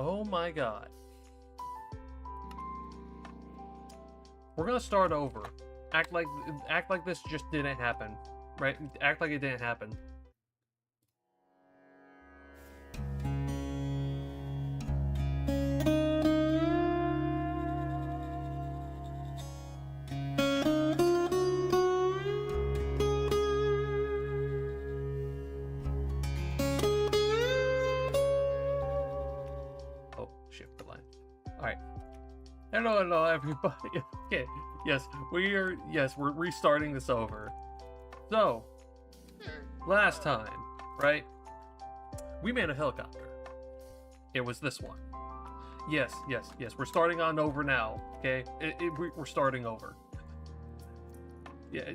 Oh my god. We're gonna start over. Act like this just didn't happen. Right? Act like it didn't happen. Oh, shift the line. Alright. Hello, everybody. Okay. Yes, we're restarting this over. So, last time, right? We made a helicopter. It was this one. Yes. We're starting on over now. Okay, we're starting over. Yeah,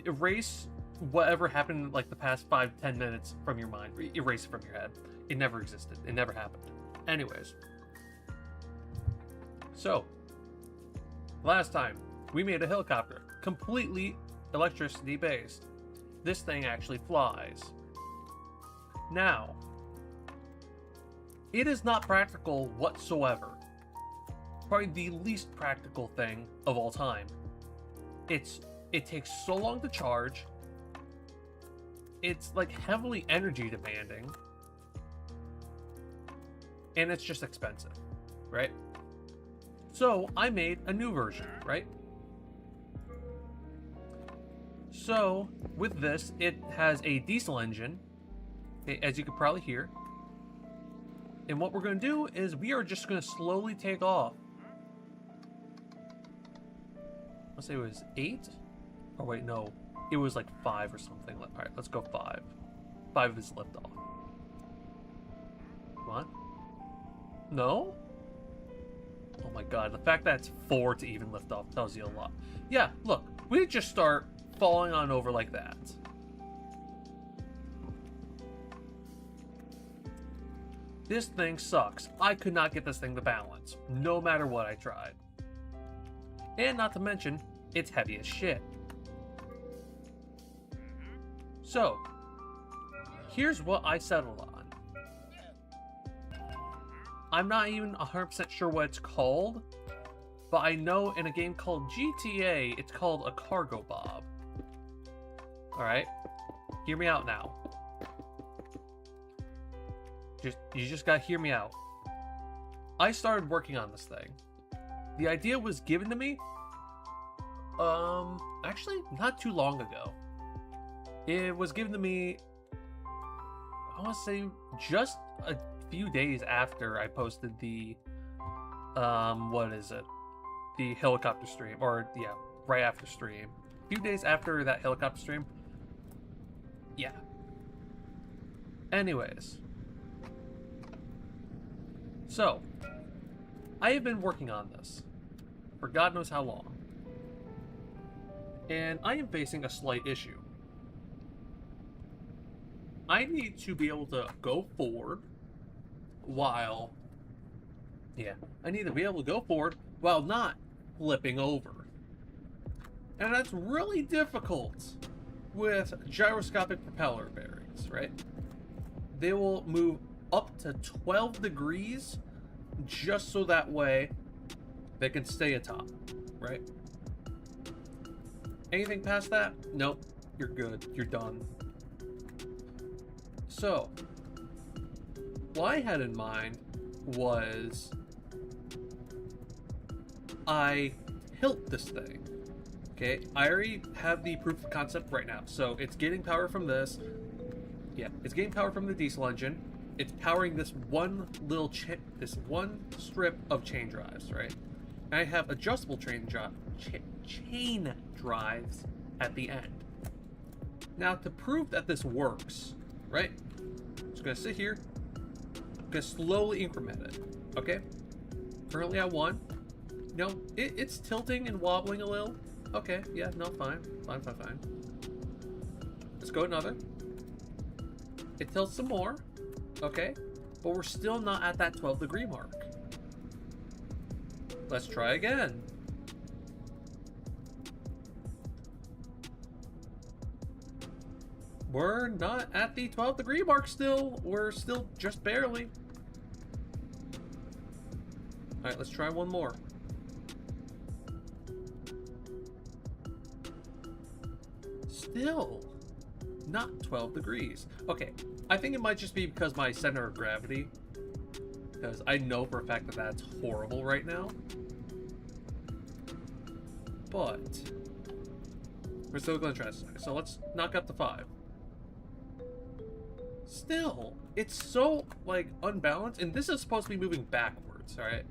erase whatever happened like the past 5-10 minutes from your mind. Erase it from your head. It never existed. It never happened. Anyways, so last time we made a helicopter, completely electricity based. This thing actually flies. Now, it is not practical whatsoever. Probably the least practical thing of all time. It takes so long to charge. It's like heavily energy demanding. And it's just expensive, right? So I made a new version, right? So with this, it has a diesel engine, as you can probably hear. And what we're going to do is we are just going to slowly take off. Let's say it was 8? Or wait, no. It was like 5 or something. Alright, let's go 5. 5 is liftoff. What? No? Oh my god, the fact that it's 4 to even lift off tells you a lot. Yeah, look, we just start falling on over like that. This thing sucks. I could not get this thing to balance, no matter what I tried. And not to mention, it's heavy as shit. So, here's what I settled on. I'm not even 100% sure what it's called, but I know in a game called GTA, it's called a cargo bob. Alright? Hear me out now. You just gotta hear me out. I started working on this thing. The idea was given to me, actually not too long ago. It was given to me, I want to say just a few days after I posted the, what is it? The helicopter stream, or yeah, right after stream. A few days after that helicopter stream. Yeah. Anyways. So, I have been working on this for God knows how long. And I am facing a slight issue. I need to be able to go forward while... Yeah, I need to be able to go forward while not flipping over. And that's really difficult with gyroscopic propeller bearings, right? They will move up to 12 degrees just so that way they can stay atop, right? Anything past that? Nope, you're good, you're done. So, what I had in mind was I tilt this thing. Okay, I already have the proof of concept right now. So it's getting power from this. Yeah, it's getting power from the diesel engine. It's powering this one little this one strip of chain drives, right? And I have adjustable chain drives at the end. Now to prove that this works, right? I'm just gonna sit here. I'm gonna slowly increment it. Okay. Currently at 1. No, it's tilting and wobbling a little. Okay, yeah, no, fine. Let's go another. It tilts some more. Okay, but we're still not at that 12 degree mark. Let's try again. We're not at the 12 degree mark still. We're still just barely. Alright, let's try one more. Still not 12 degrees. Okay, I think it might just be because my center of gravity, because I know for a fact that that's horrible right now. But we're still going to try this. So let's knock up to 5. Still, it's so like unbalanced, and this is supposed to be moving backwards. All right,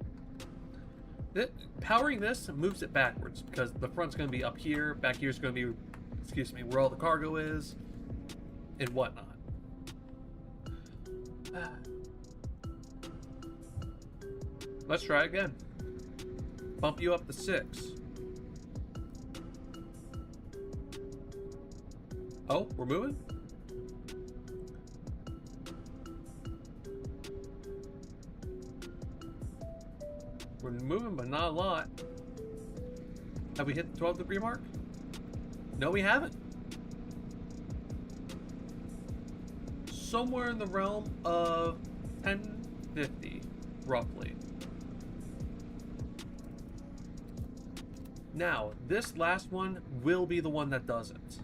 powering this moves it backwards because the front's going to be up here, back here's going to be, excuse me, where all the cargo is and whatnot. Let's try again. Bump you up to 6. Oh, we're moving? We're moving, but not a lot. Have we hit the 12 degree mark? No, we haven't. Somewhere in the realm of 1050, roughly. Now, this last one will be the one that doesn't.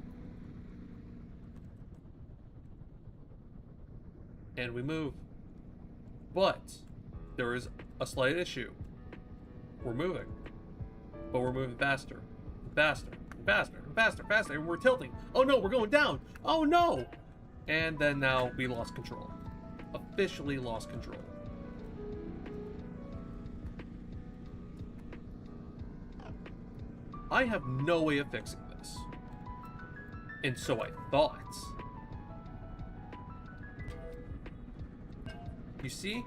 And we move. But there is a slight issue. We're moving. But we're moving faster. Faster. Faster. Faster. Faster. And we're tilting. Oh no, we're going down. Oh no! And then now we lost control. Officially lost control. I have no way of fixing this. And so I thought. You see?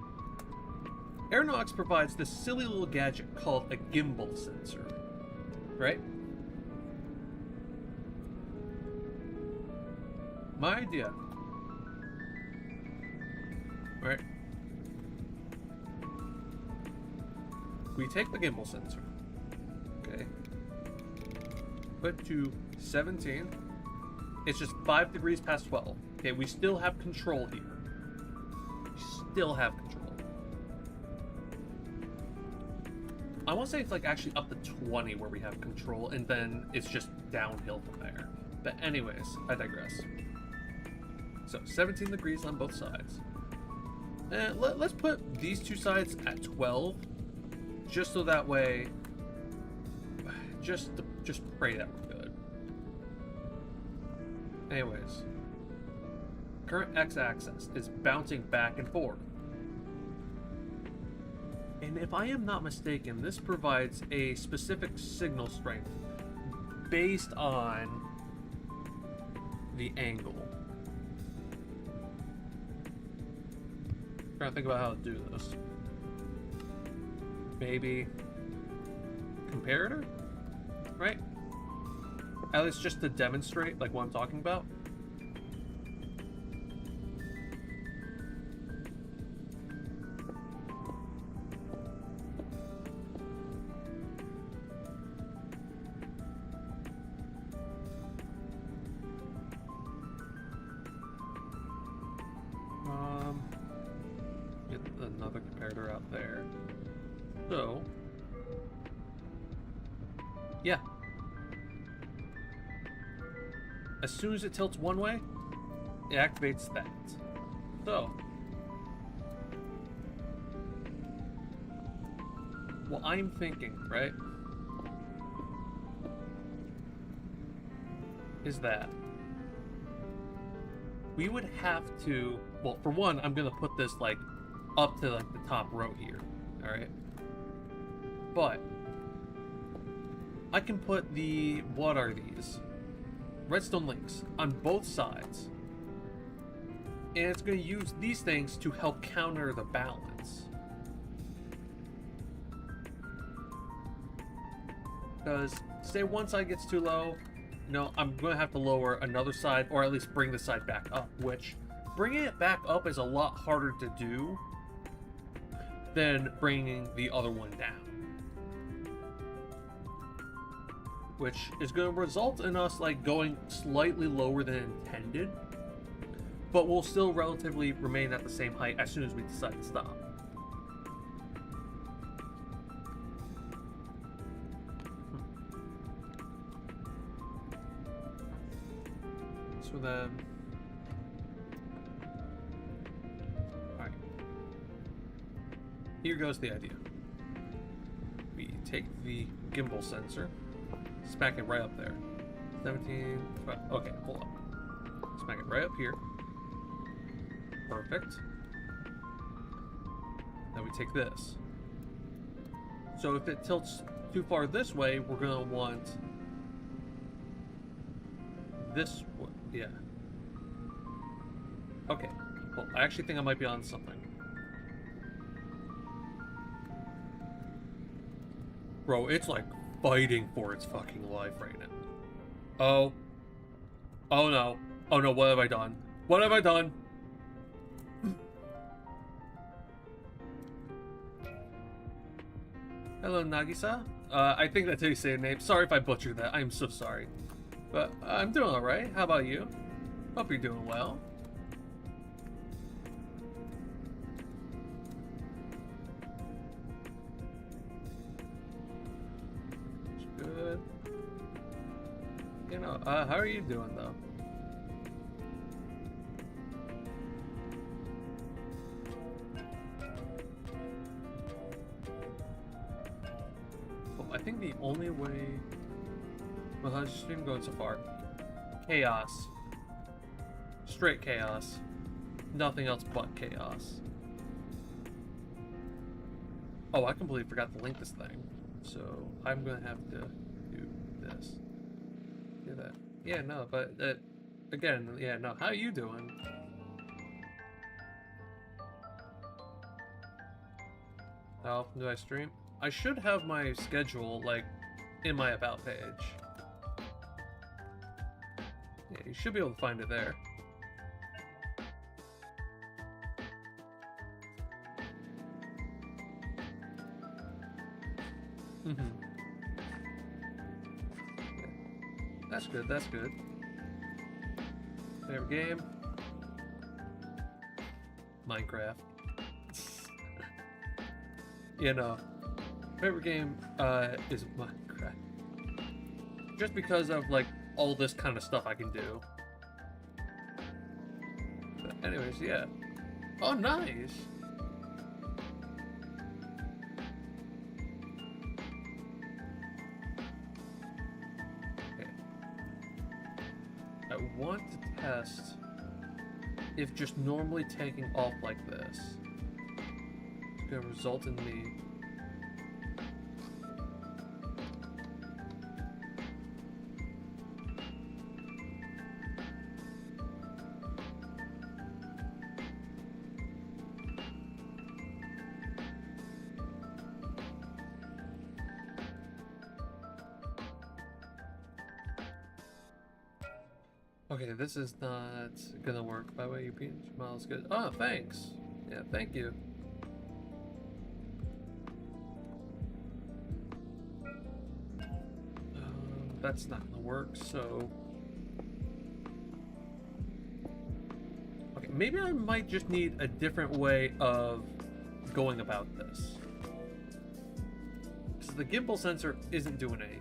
Aeronautics provides this silly little gadget called a gimbal sensor. Right? My idea. Right? We take the gimbal sensor. Okay. Put to 17. It's just 5 degrees past 12. Okay, we still have control here. We still have control. I want to say it's like actually up to 20 where we have control, and then it's just downhill from there. But anyways, I digress. So 17 degrees on both sides. And let's put these two sides at 12, just so that way, just pray that we're good. Anyways, current x-axis is bouncing back and forth. And if I am not mistaken, this provides a specific signal strength based on the angle. I'm trying to think about how to do this. Maybe comparator, right? At least just to demonstrate like what I'm talking about. Get another comparator out there. So, yeah. As soon as it tilts one way, it activates that. So, what I'm thinking, right, is that we would have to, well, for one, I'm gonna put this like up to like the top row here, all right? But I can put the, what are these? Redstone links on both sides. And it's going to use these things to help counter the balance. Because, say one side gets too low, no, I'm going to have to lower another side, or at least bring the side back up, which bringing it back up is a lot harder to do than bringing the other one down. Which is going to result in us like going slightly lower than intended, but we'll still relatively remain at the same height as soon as we decide to stop. So then... Alright. Here goes the idea. We take the gimbal sensor, smack it right up there. 17, 12, okay, hold on. Smack it right up here. Perfect. Now we take this. So if it tilts too far this way, we're gonna want this way. Yeah. Okay. Well, I actually think I might be on something. Bro, it's like fighting for its fucking life right now. Oh. Oh no. Oh no, what have I done? What have I done? Hello, Nagisa. I think that's how you say your name. Sorry if I butchered that. I'm so sorry. But I'm doing alright. How about you? Hope you're doing well. Good. You know, how are you doing though? Well, I think the only way... Well, how's your stream going so far? Chaos. Straight chaos. Nothing else but chaos. Oh, I completely forgot to link this thing. So, I'm gonna have to do this. Do that. Yeah, no, but, again, yeah, no, how are you doing? How often do I stream? I should have my schedule, like, in my About page. Yeah, you should be able to find it there. Mm-hmm. Yeah. That's good, that's good. Favorite game? Minecraft. You know, favorite game is Minecraft. Just because of, like, all this kind of stuff I can do. But anyways, yeah. Oh, nice! Okay. I want to test if just normally taking off like this is going to result in me... Okay, this is not gonna work. By the way, your peach smile's good. Oh, thanks. Yeah, thank you. That's not gonna work, so... Okay, maybe I might just need a different way of going about this. Because the gimbal sensor isn't doing anything.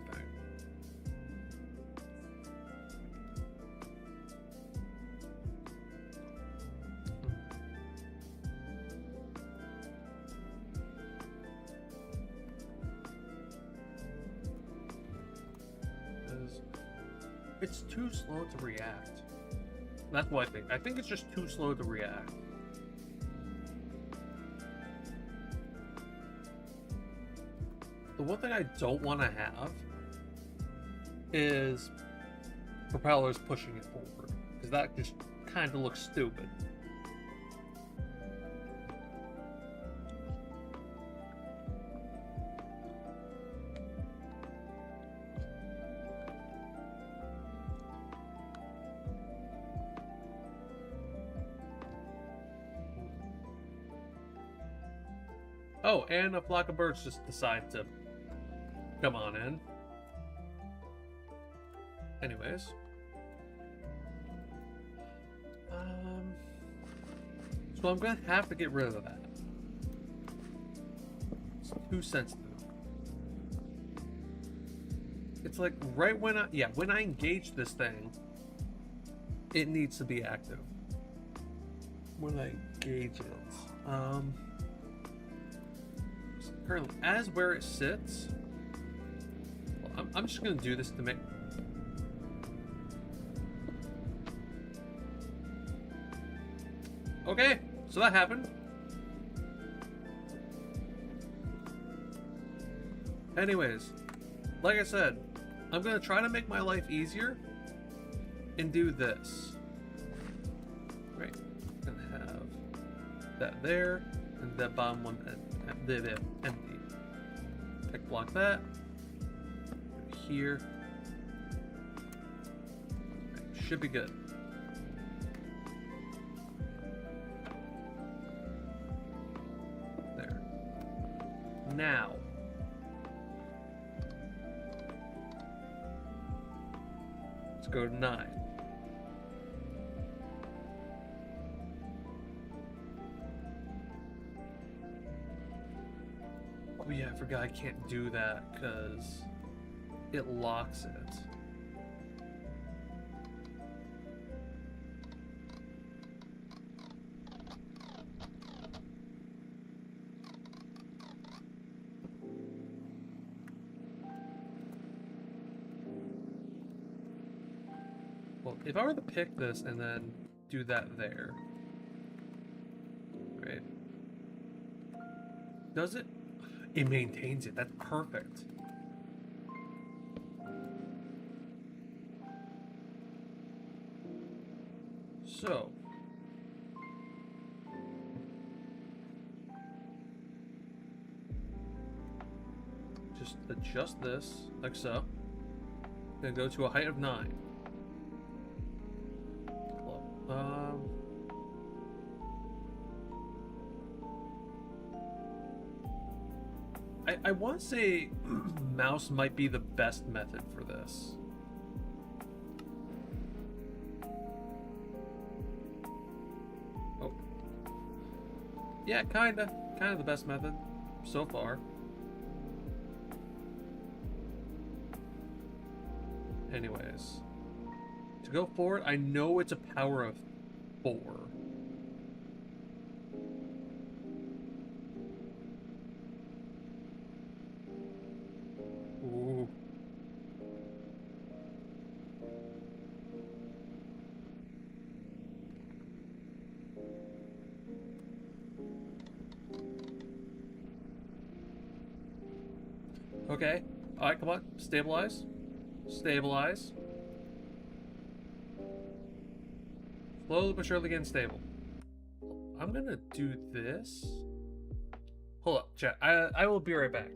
It's too slow to react. That's what I think. I think it's just too slow to react. The one thing I don't want to have is propellers pushing it forward, because that just kind of looks stupid. Oh, and a flock of birds just decide to come on in. Anyways. So I'm going to have to get rid of that. It's too sensitive. It's like right when I engage this thing, it needs to be active. When I gauge it, currently, as where it sits, well, I'm just gonna do this to make. Okay, so that happened. Anyways, like I said, I'm gonna try to make my life easier and do this. Right, and have that there, and that bottom one empty. Pick block that. Here. Right, should be good. There. Now. Let's go to 9. Oh yeah, I forgot I can't do that because it locks it. Well, if I were to pick this and then do that there, right? Does it? It maintains it. That's perfect. So, just adjust this like so. Then go to a height of 9. I want to say mouse might be the best method for this. Oh. Yeah, kinda the best method so far. Anyways, to go forward, I know it's a power of 4. Ooh. Okay. Alright, come on. Stabilize. Stabilize. Slowly but surely getting stable. I'm gonna do this. Hold up, chat. I will be right back.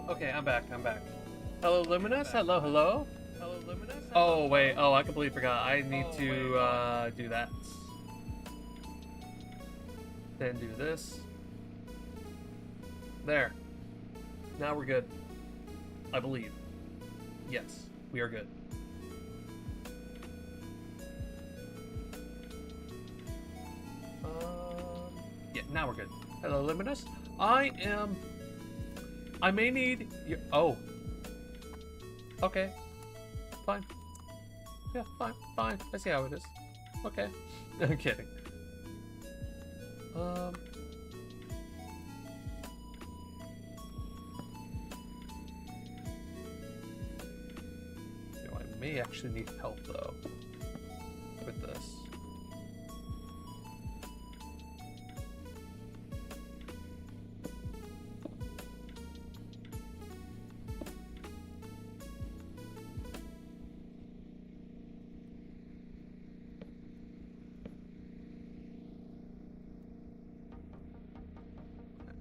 Okay, I'm back. Hello, Luminous. Hello. Hello, Luminous. Oh, wait. Oh, I completely forgot. I need to do that. Then do this. There. Now we're good. I believe. Yes, we are good. Yeah, now we're good. Hello, Luminous. I may need your... Oh. Okay. Fine. Yeah, fine. I see how it is. Okay. I'm kidding. I may actually need help, though, with this.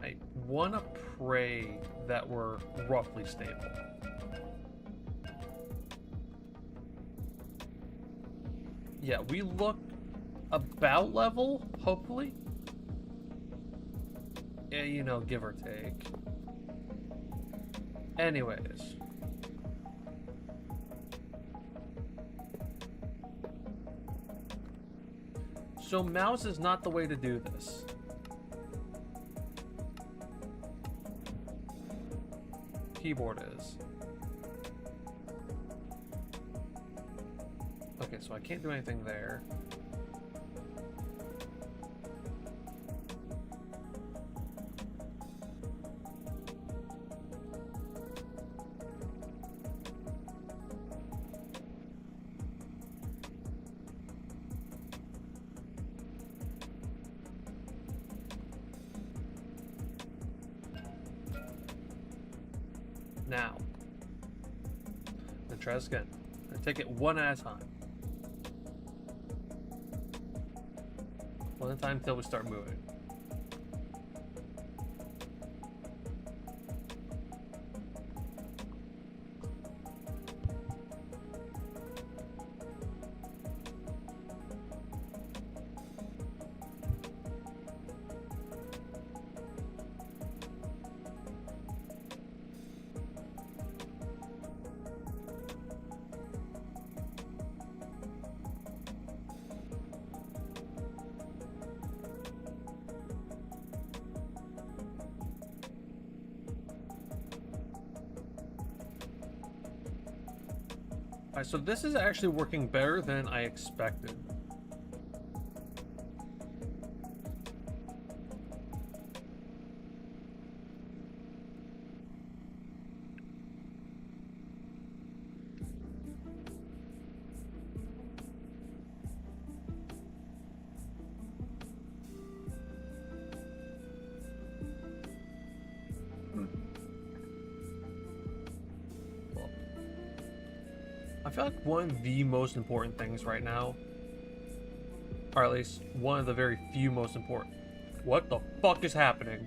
I want to pray that we're roughly stable. Yeah, we look about level, hopefully. Yeah, you know, give or take. Anyways. So mouse is not the way to do this. Keyboard is. Okay, so I can't do anything there. Now, let's try this again. Let's take it one at a time. One at a time until we start moving. Alright, so this is actually working better than I expected. I feel like one of the most important things right now, or at least one of the very few most important. What the fuck is happening?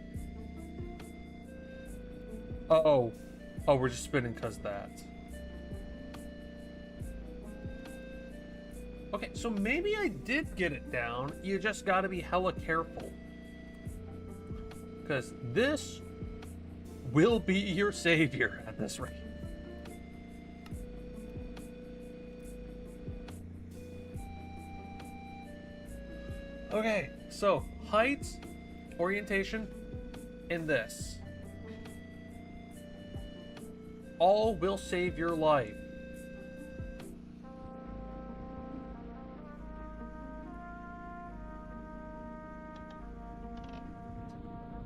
Uh-oh. Oh, we're just spinning because of that. Okay, so maybe I did get it down. You just gotta be hella careful. Because this will be your savior at this rate. Okay, so height, orientation, and this. All will save your life.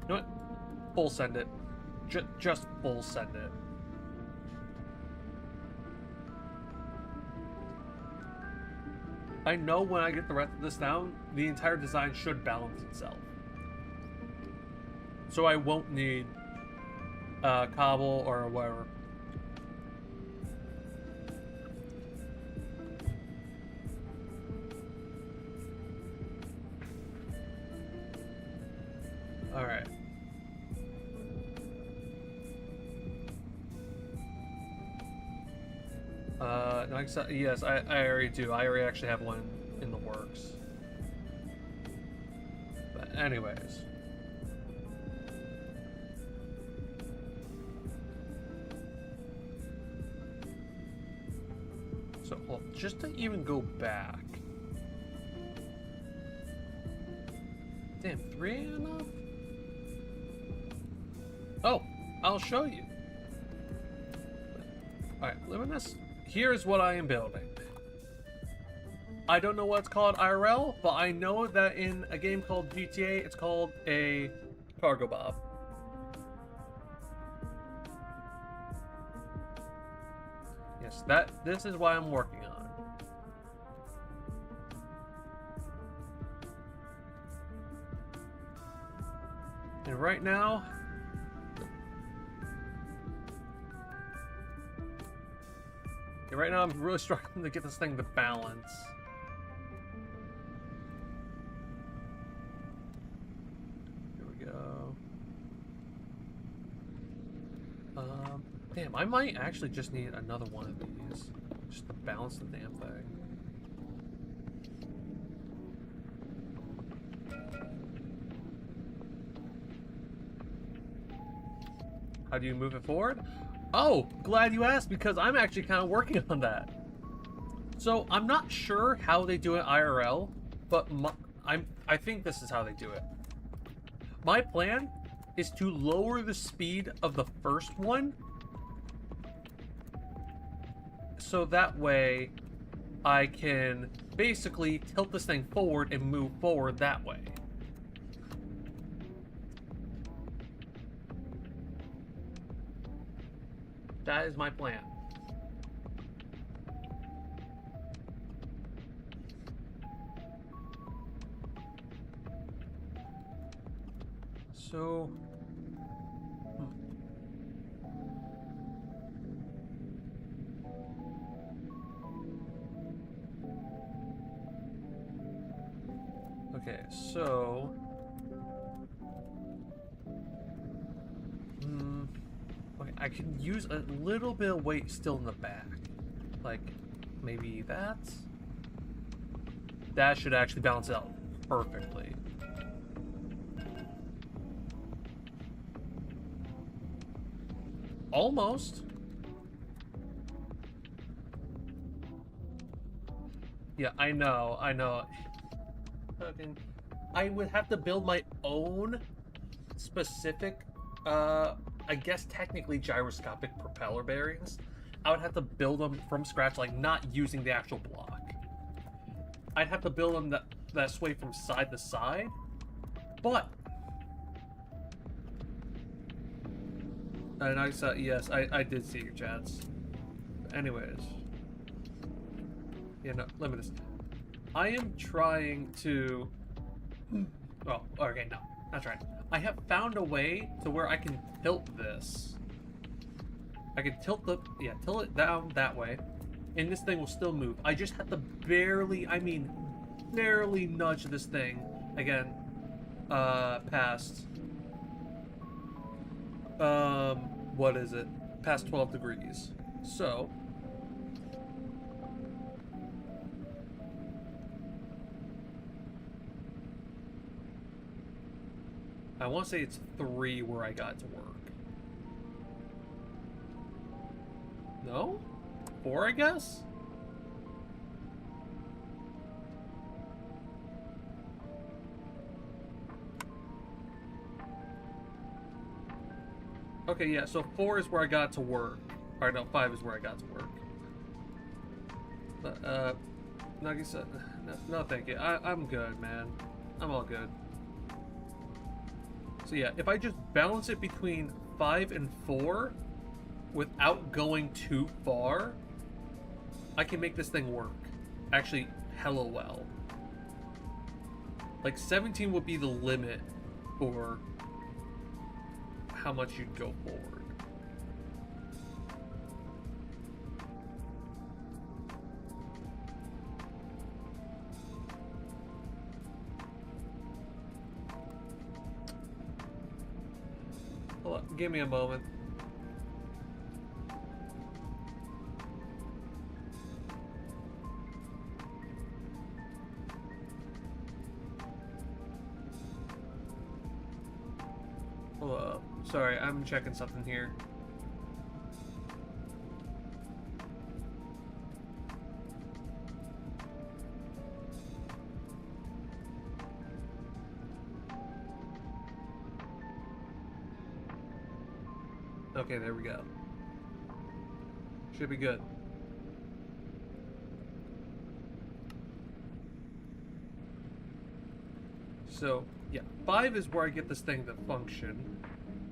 You know what? Full send it. Just full send it. I know when I get the rest of this down, the entire design should balance itself. So I won't need cobble or whatever. Alright. No, yes, I already do. I already actually have one in the works. But Anyways. So, well, just to even go back. Damn, 3 ain't enough? Oh, I'll show you. Alright, Luminous, here's what I am building. I don't know what it's called IRL, but I know that in a game called GTA, it's called a cargo bob. Yes, this is what I'm working on. And right now, I'm really struggling to get this thing to balance. Here we go. Damn, I might actually just need another one of these just to balance the damn thing. How do you move it forward? Oh, glad you asked, because I'm actually kind of working on that. So I'm not sure how they do it IRL, but I think this is how they do it. My plan is to lower the speed of the first one, so that way I can basically tilt this thing forward and move forward that way. That is my plan. So... Okay, so... Okay, I can use a little bit of weight still in the back. Like, maybe that? That should actually balance out perfectly. Almost. Yeah, I know. I would have to build my own specific, I guess technically gyroscopic propeller bearings. I would have to build them from scratch, like not using the actual block. I'd have to build them that sway from side to side, but... And I saw, yes, I did see your chats. Anyways. Yeah, no, let me just... I am trying to... Oh, okay, no, that's right. I have found a way to where I can tilt this. I can tilt it down that way, and this thing will still move. I just have to barely, I mean, barely nudge this thing, again, past, what is it? Past 12 degrees. So... I want to say it's 3 where I got to work. No? 4, I guess? Okay, yeah, so 4 is where I got to work. Alright, no, 5 is where I got to work. But, Nagi-san, no thank you. I'm good, man. I'm all good. So yeah, if I just balance it between 5 and 4 without going too far, I can make this thing work. Actually, hella well. Like 17 would be the limit for how much you'd go forward. Hold on, give me a moment. Sorry, I'm checking something here. Okay, there we go. Should be good. So, yeah, 5 is where I get this thing to function.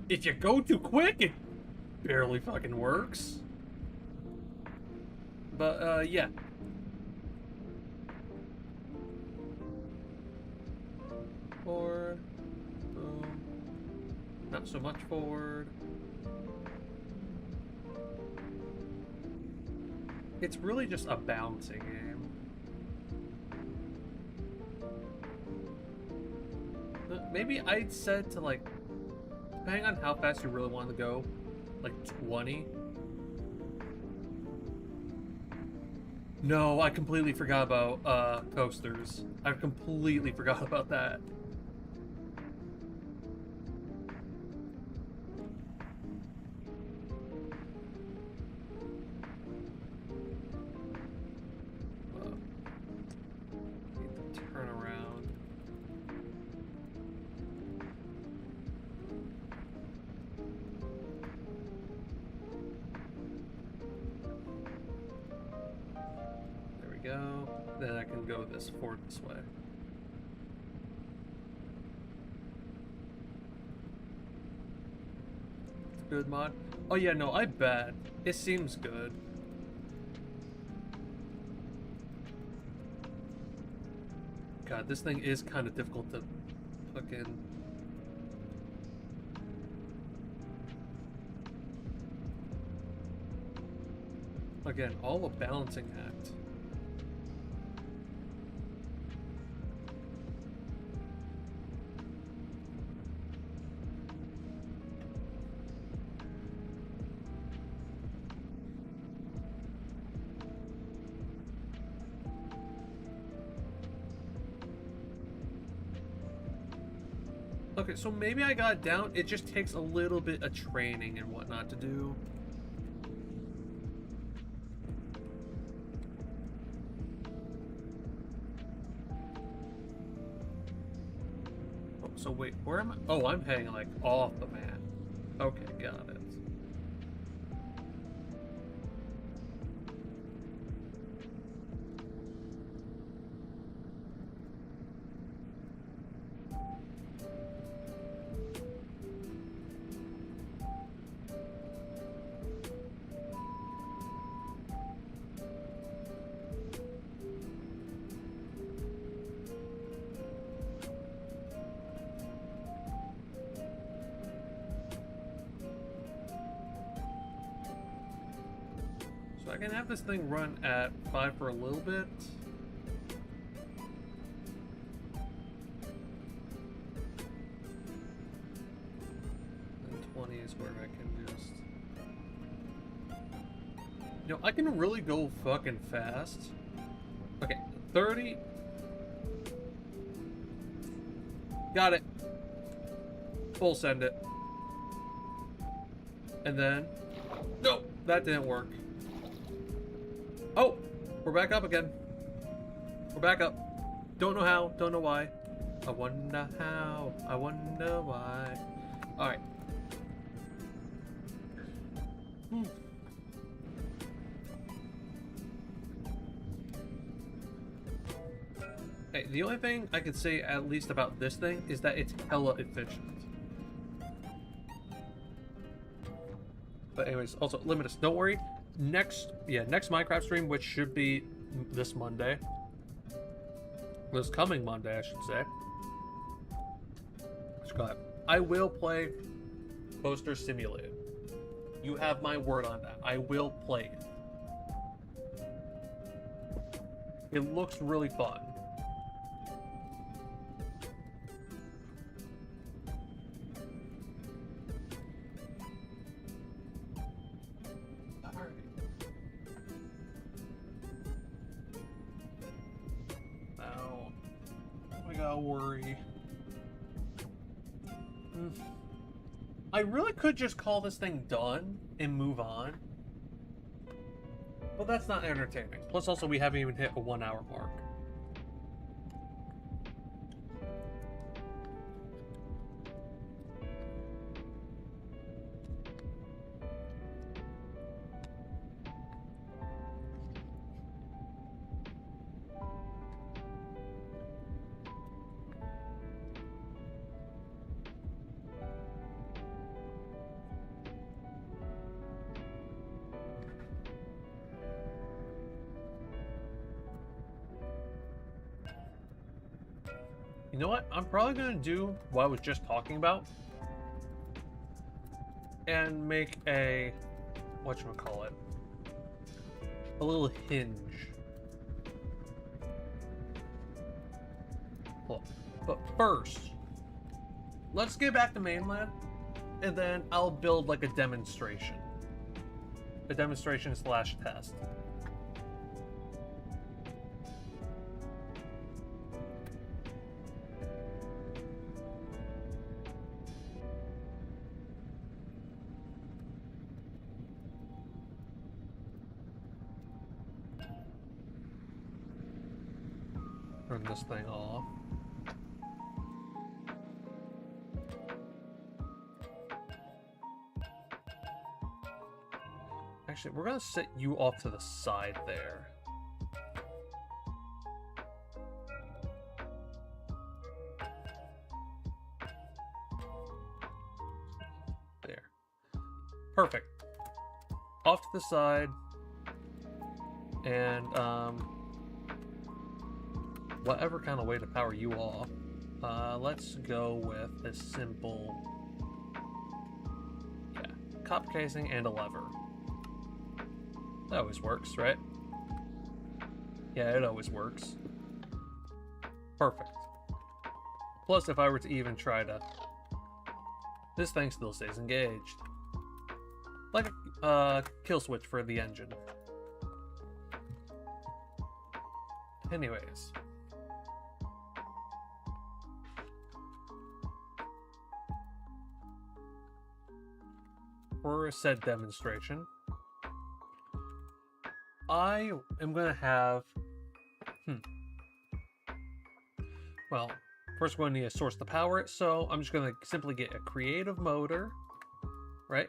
If you go too quick, it barely fucking works. But, yeah. Forward. Boom. Not so much forward. It's really just a bouncing game. Maybe I'd said to, like, depending on how fast you really want to go, like 20. No, I completely forgot about coasters. I completely forgot about that. Need to turn around. Go. Then I can go forward this way. Good mod. Oh yeah, no, I bet. It seems good. God, this thing is kind of difficult to fucking... Again, all a balancing act. Okay, so maybe I got it down. It just takes a little bit of training and whatnot to do. Oh, so wait, where am I? Oh, I'm hanging like off the mat. Okay, got it. So I can have this thing run at 5 for a little bit. And 20 is where I can just... You know, I can really go fucking fast. Okay, 30. Got it. Full send it. And then... No, that didn't work. Oh, we're back up again. We're back up. Don't know how, don't know why. I wonder how, I wonder why. Alright. Hey, the only thing I could say at least about this thing is that it's hella efficient. But anyways, also, Limitus, don't worry. Next Minecraft stream, which should be this Monday. This coming Monday, I should say. I will play Poster Simulated. You have my word on that. I will play it. It looks really fun. Worry. I really could just call this thing done and move on. But that's not entertaining. Plus also we haven't even hit a 1 hour mark. You know what? I'm probably going to do what I was just talking about. And make a... whatchamacallit? A little hinge. But first, let's get back to mainland. And then I'll build like a demonstration. A demonstration slash test. Turn this thing off. Actually, we're gonna set you off to the side there. There. Perfect. Off to the side. And, whatever kind of way to power you off. Let's go with a simple... yeah, copper casing and a lever. That always works, right? Yeah, it always works. Perfect. Plus, if I were to even try to... this thing still stays engaged. Like a kill switch for the engine. Anyways. For said demonstration, I am going to have... well, first we're going to need a source to power it, so I'm just going to simply get a creative motor, right?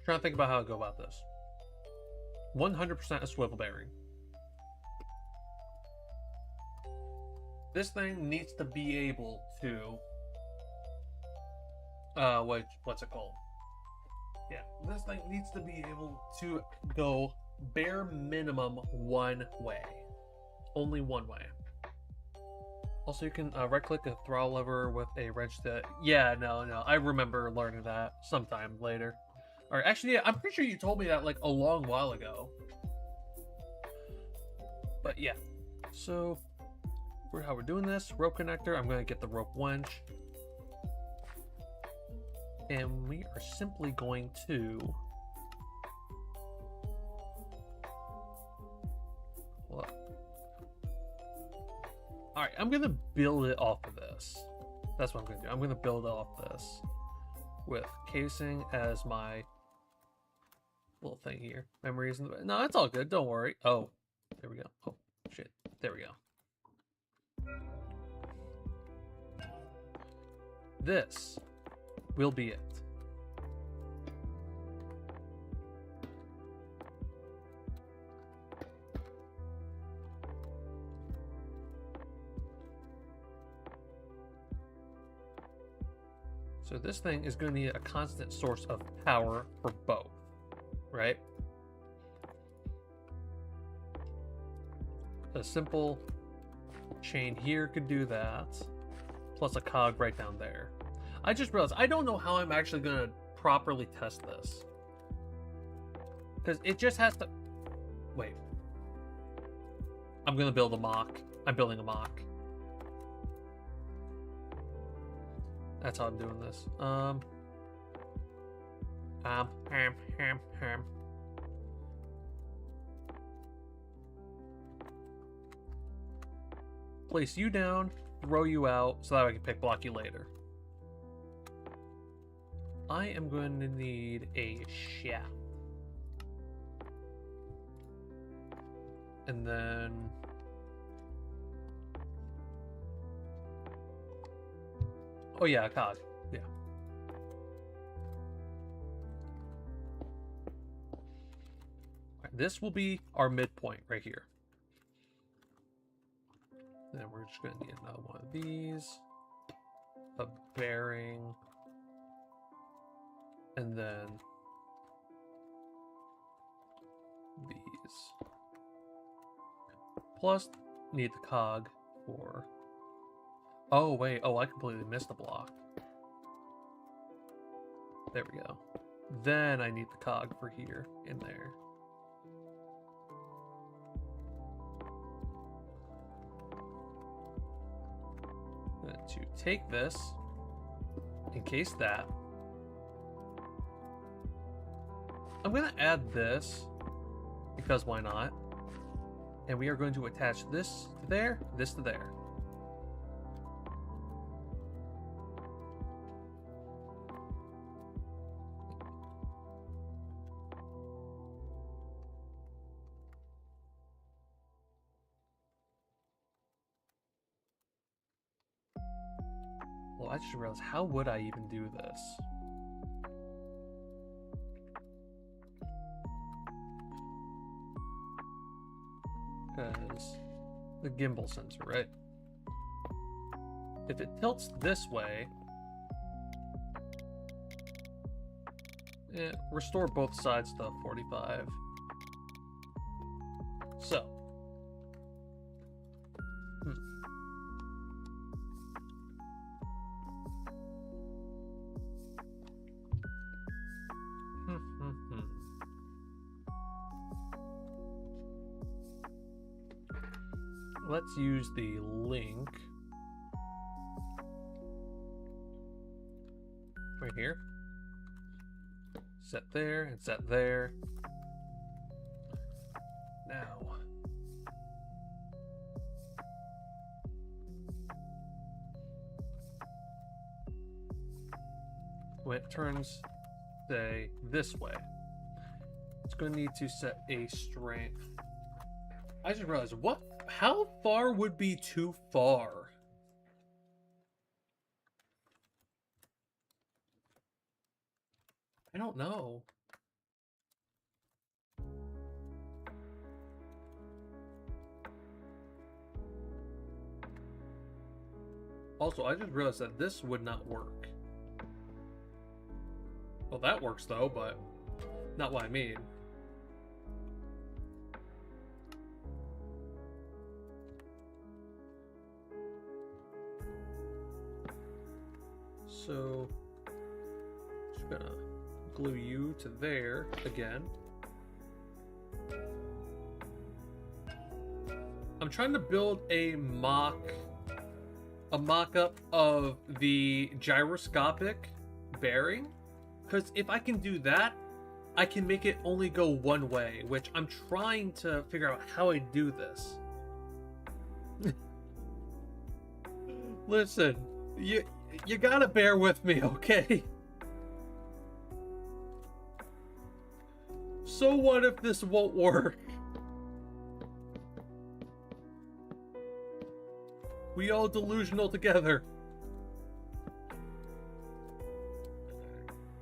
Trying to think about how to go about this. 100% a swivel bearing. This thing needs to be able to... what's it called? Yeah, this thing needs to be able to go bare minimum one way. Only one way. Also, you can right-click a throttle lever with a wrench to... yeah, no, I remember learning that sometime later. Alright, actually, yeah, I'm pretty sure you told me that, like, a long while ago. But, yeah. So, for how we're doing this, rope connector, I'm going to get the rope winch. And we are simply going to... well, alright, I'm going to build it off of this. That's what I'm going to do. I'm going to build it off this. With casing as my... little thing here. Memories in the... no, it's all good. Don't worry. Oh, there we go. Oh, shit. There we go. This will be it. So this thing is going to need a constant source of power for both, right? A simple chain here could do that, plus a cog right down there. I just realized I don't know how I'm actually going to properly test this. Because it just has to... wait. I'm going to build a mock. I'm building a mock. That's how I'm doing this. place you down, throw you out, so that I can pick block you later. I am going to need a shaft. And then... oh yeah, a cog. Yeah. Right, this will be our midpoint right here. Then we're just going to need another one of these. A bearing. And then these. Plus, need the cog for... oh, wait. Oh, I completely missed the block. There we go. Then I need the cog for here, in there. Then to take this, encase that. I'm going to add this, because why not? And we are going to attach this to there, this to there. Well, I just realized, how would I even do this? Because the gimbal sensor, right? If it tilts this way, restore both sides to 45. So, let's use the link right here. Set there and set there. Now, when it turns, say, this way, it's going to need to set a strength. I just realized, how far would be too far? I don't know. Also, I just realized that this would not work. Well, that works though, but not what I mean. So, just gonna glue you to there again. I'm trying to build a mock-up of the gyroscopic bearing, because if I can do that, I can make it only go one way, which I'm trying to figure out how I do this. Listen, you gotta bear with me, okay? So what if this won't work? We all delusional together.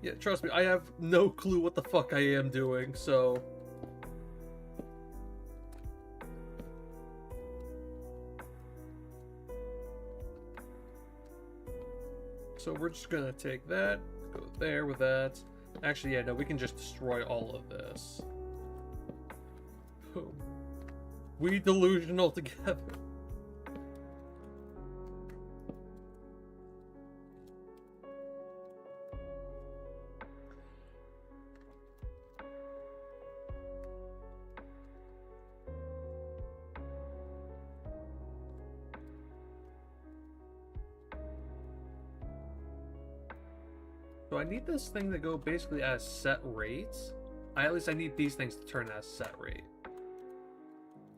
Yeah, trust me, I have no clue what the fuck I am doing, so... So we're just gonna take that, go there with that. Actually, yeah, no, we can just destroy all of this. Boom. We delusional together. So I need this thing to go basically as set rates. At least I need these things to turn as set rate.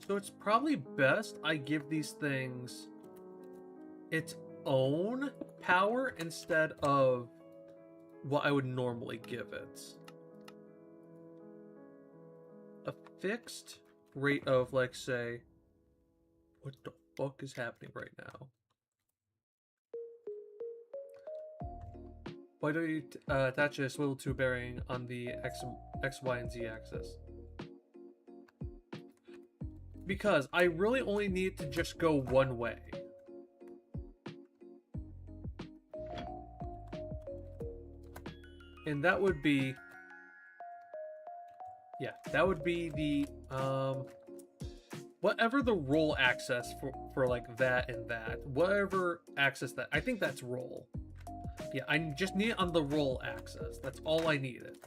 So it's probably best I give these things its own power instead of what I would normally give it. A fixed rate of, like, say, what the fuck is happening right now? Why don't you attach a swivel tube bearing on the X, Y, and Z axis? Because I really only need to just go one way. And that would be... yeah, that would be the... whatever the roll axis for like that and that. Whatever axis that... I think that's roll. Yeah, I just need it on the roll axis. That's all I needed.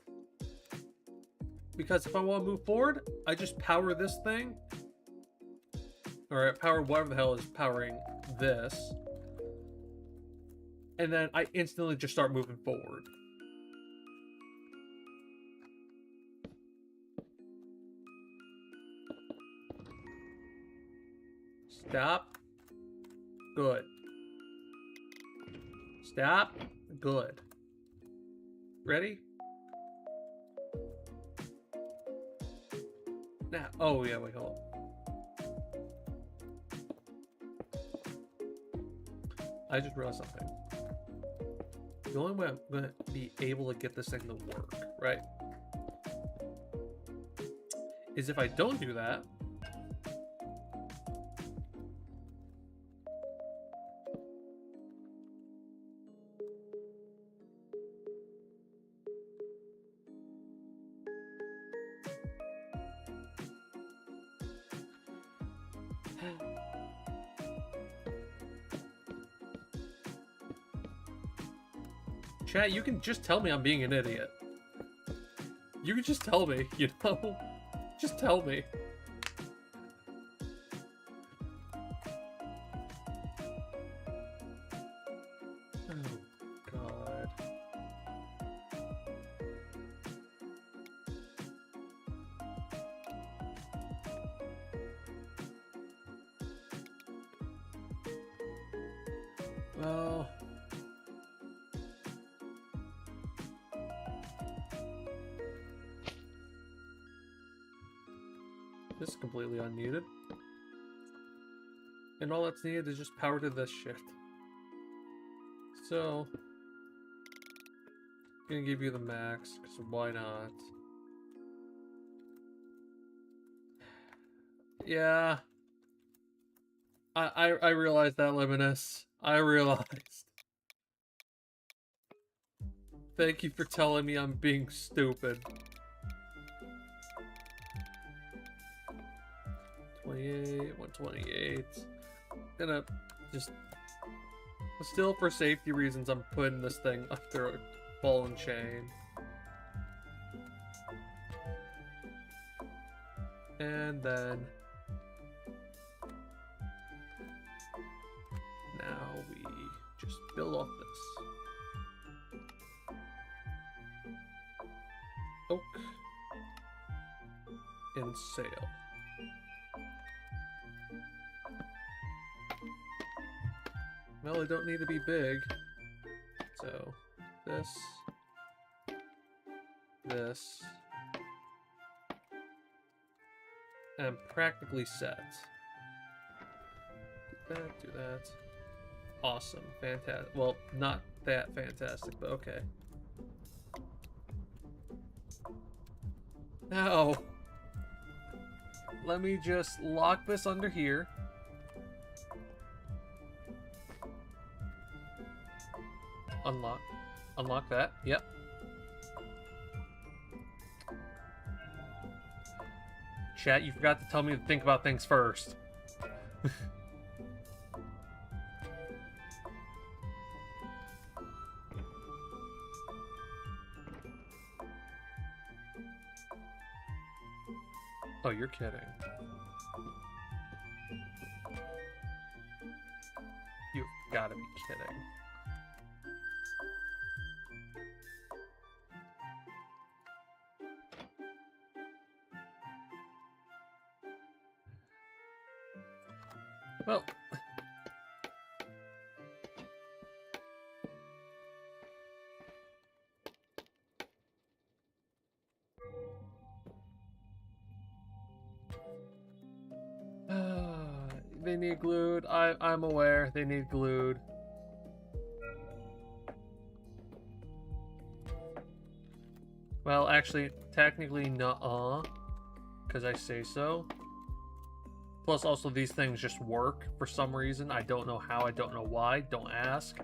Because if I want to move forward, I just power this thing. Or power whatever the hell is powering this. And then I instantly just start moving forward. Stop. Good. Stop. Good. Ready? Now. Oh, yeah, wait, hold on. I just realized something. The only way I'm going to be able to get this thing to work, right, is if I don't do that. Chat, you can just tell me I'm being an idiot. You can just tell me, you know? Just tell me. Oh, God. Well... this is completely unneeded. And all that's needed is just power to this shit. So... I'm gonna give you the max, because why not? Yeah. I realized that, Luminous. I realized. Thank you for telling me I'm being stupid. 28, 128. Gonna just... still, for safety reasons, I'm putting this thing under a ball and chain. And then... now we just build off this. Oak. And sail. Well, they don't need to be big. So, this, and I'm practically set. Do that. Awesome. Fantastic. Well, not that fantastic, but okay. Now, let me just lock this under here. Unlock. Unlock that. Yep. Chat, you forgot to tell me to think about things first. Oh, you're kidding. You've gotta be kidding. Well, They need glued. I'm aware they need glued. Well, actually, technically nuh-uh, because I say so. Plus, also, these things just work for some reason. I don't know how, I don't know why. Don't ask.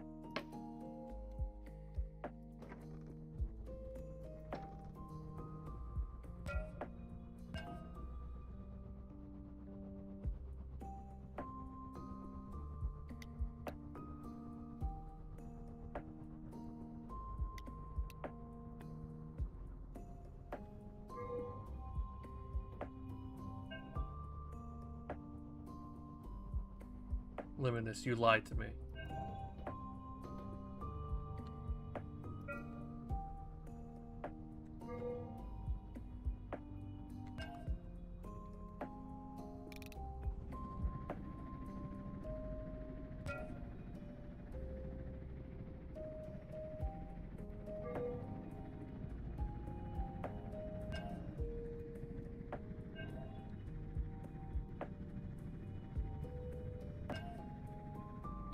Luminous, you lied to me.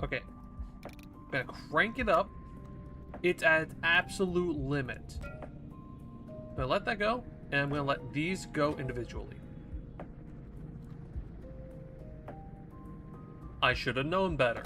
Okay, I'm gonna crank it up. It's at its absolute limit. I'm gonna let that go, and I'm gonna let these go individually. I should have known better.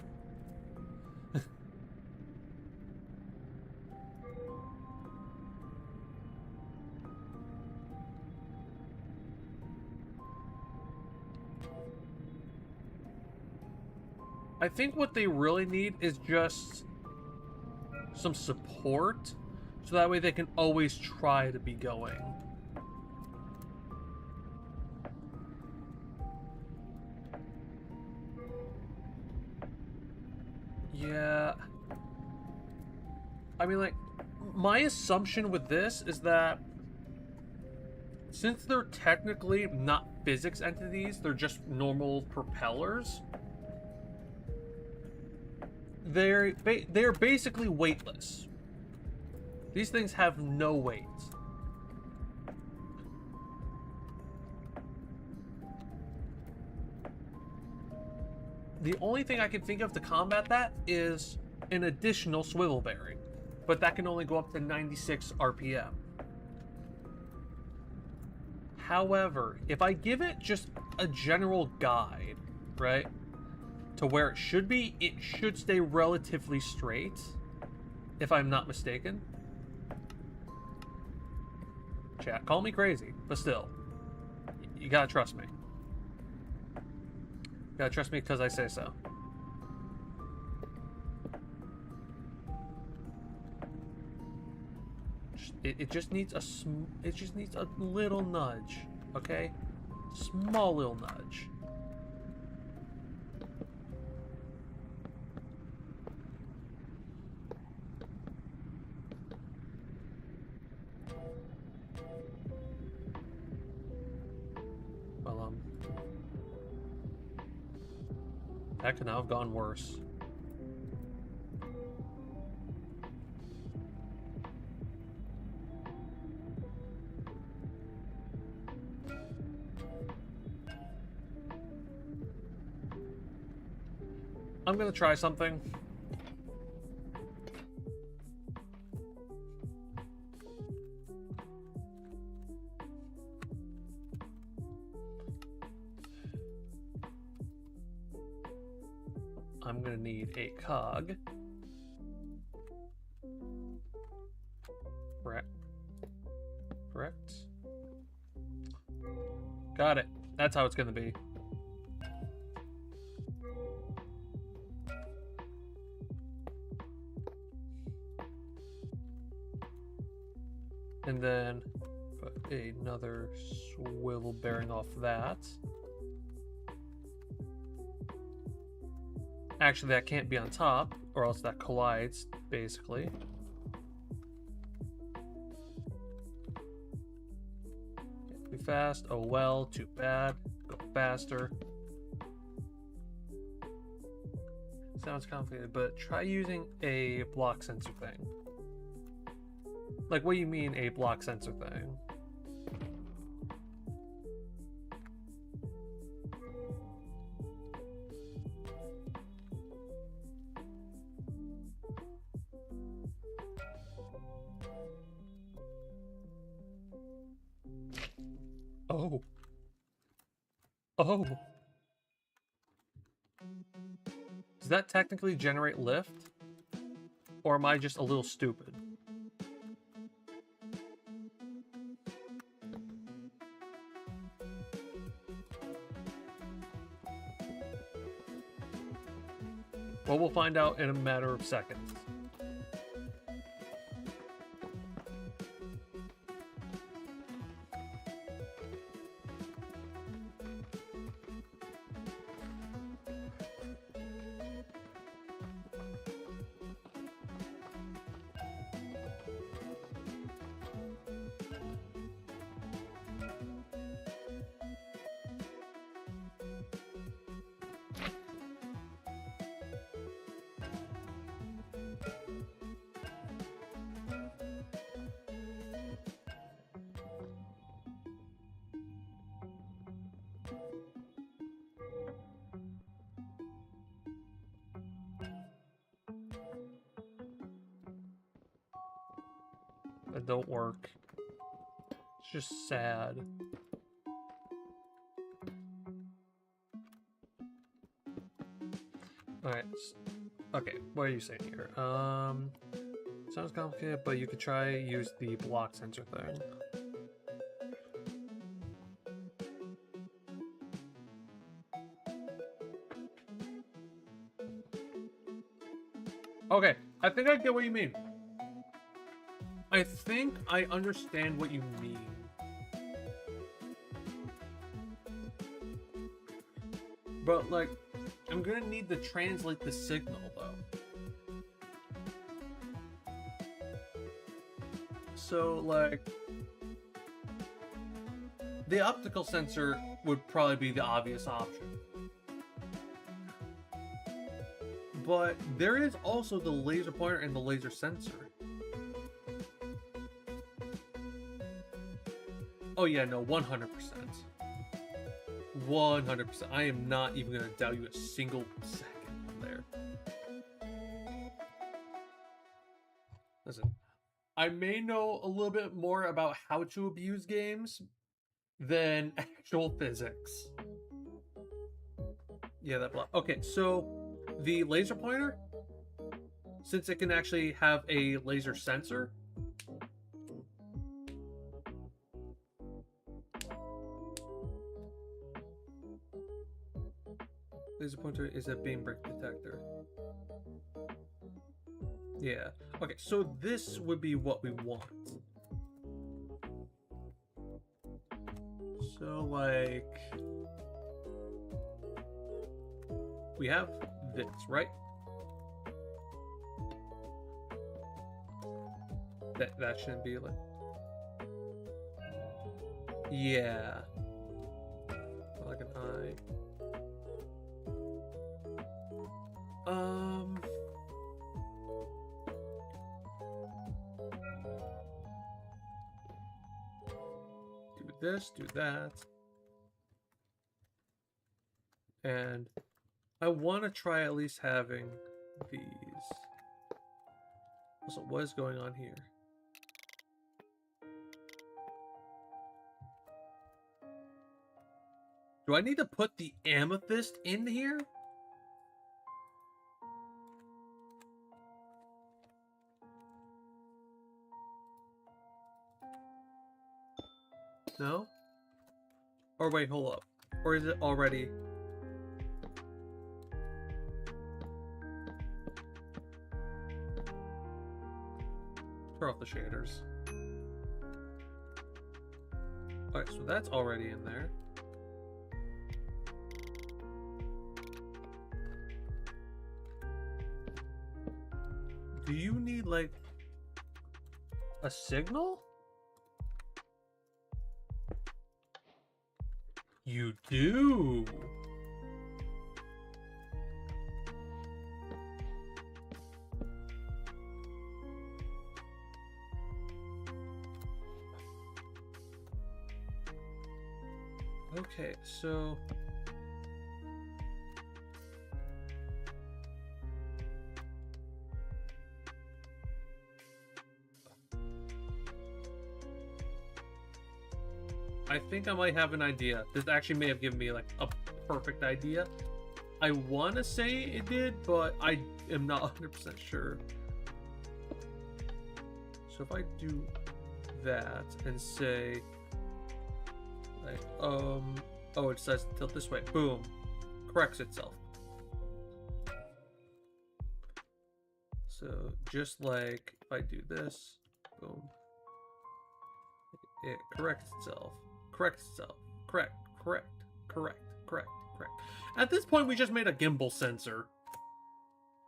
I think what they really need is just some support, so that way they can always try to be going. Yeah. I mean, like, my assumption with this is that since they're technically not physics entities, they're just normal propellers, they're basically weightless. These things have no weight. The only thing I can think of to combat that is an additional swivel bearing, but that can only go up to 96 RPM. However, if I give it just a general guide, right, to where it should stay relatively straight, if I'm not mistaken. Chat, call me crazy, but still, you gotta trust me. You gotta trust me because I say so. It just needs a little nudge, okay? Small little nudge. Well, that could now have gone worse. I'm gonna try something. I'm gonna need a cog. Correct. Got it. That's how it's gonna be. And then put another swivel bearing off that. Actually, that can't be on top, or else that collides, basically. Too fast. Oh well, too bad. Go faster. Sounds complicated, but try using a block sensor thing. Like, what do you mean, a block sensor thing? Oh. Does that technically generate lift? Or am I just a little stupid? Well, we'll find out in a matter of seconds. That don't work. It's just sad. Alright. Okay, what are you saying here? Sounds complicated, but you could try use the block sensor thing. Okay, I think I get what you mean. I think I understand what you mean. But, like, I'm gonna need to translate the signal, though. So, like, the optical sensor would probably be the obvious option. But there is also the laser pointer and the laser sensor. Oh yeah, no, 100%. 100%. I am not even going to doubt you a single second on there. Listen, I may know a little bit more about how to abuse games than actual physics. Yeah, that block. Okay, so the laser pointer, since it can actually have a laser sensor, laser pointer is a beam break detector. Yeah. Okay, so this would be what we want. So, like, we have this, right? That shouldn't be like... Yeah. Like an eye. Do this, do that. And I want to try at least having these. Also, what is going on here? Do I need to put the amethyst in here? No? Or wait, hold up. Or is it already... Turn off the shaders. Alright, so that's already in there. Do you need, like, a signal? You do. Okay, so... I think I might have an idea. This actually may have given me like a perfect idea. I want to say it did, but I am not 100% sure. So if I do that and say, like, oh, it decides to tilt this way. Boom. Corrects itself. So just like if I do this, boom. It corrects itself. Corrects itself. Correct. At this point, we just made a gimbal sensor.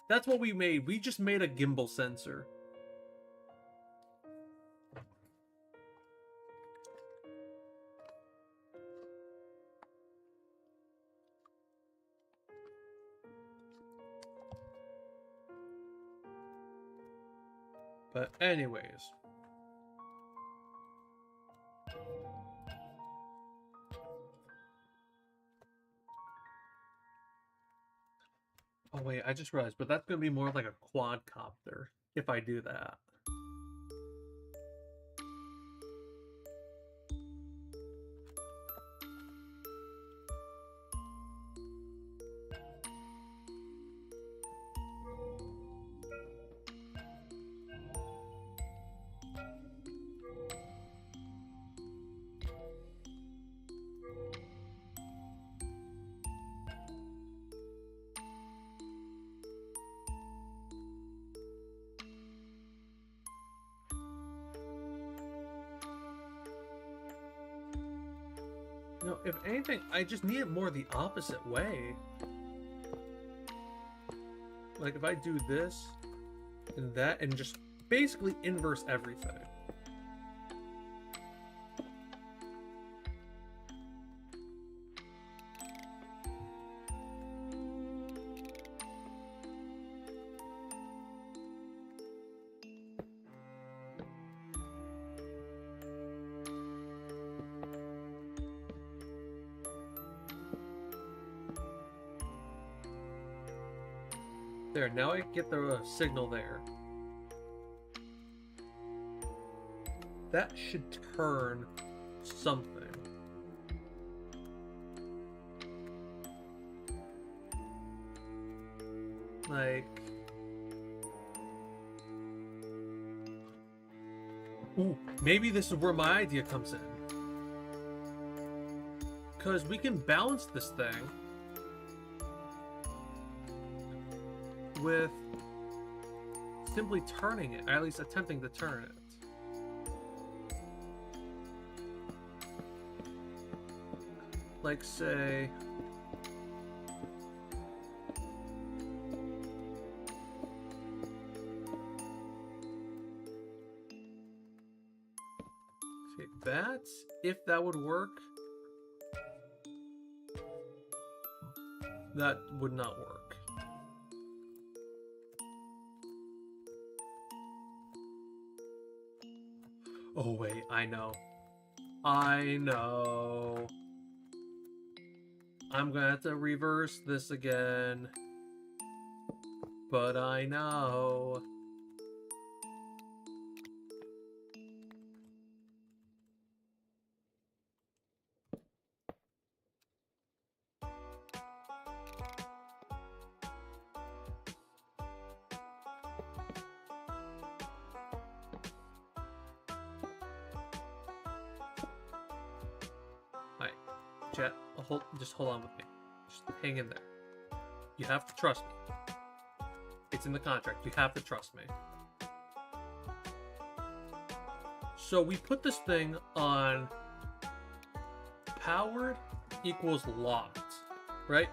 That's what we made. We just made a gimbal sensor. But anyways. Oh wait, I just realized, but that's gonna be more like a quadcopter if I do that. No, if anything, I just need it more the opposite way. Like if I do this and that and just basically inverse everything. There, now I get the signal there. That should turn something. Like... Ooh, maybe this is where my idea comes in. Because we can balance this thing with simply turning it, or at least attempting to turn it. Like say, okay, that's, if that would work, that would not work. Oh wait, I know. I'm gonna have to reverse this again. But I know. Chat, just hold on with me. Just hang in there. You have to trust me. It's in the contract. You have to trust me. So we put this thing on powered equals locked, right?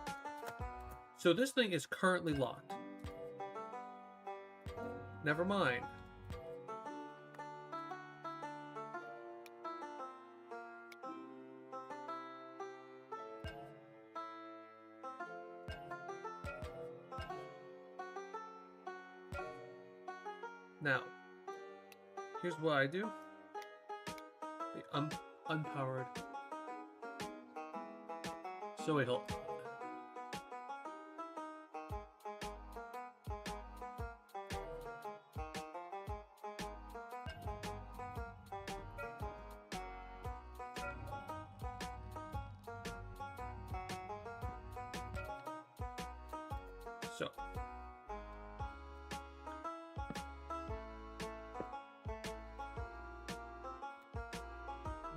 So this thing is currently locked. Never mind. Now, here's what I do. The unpowered. So wait, hold.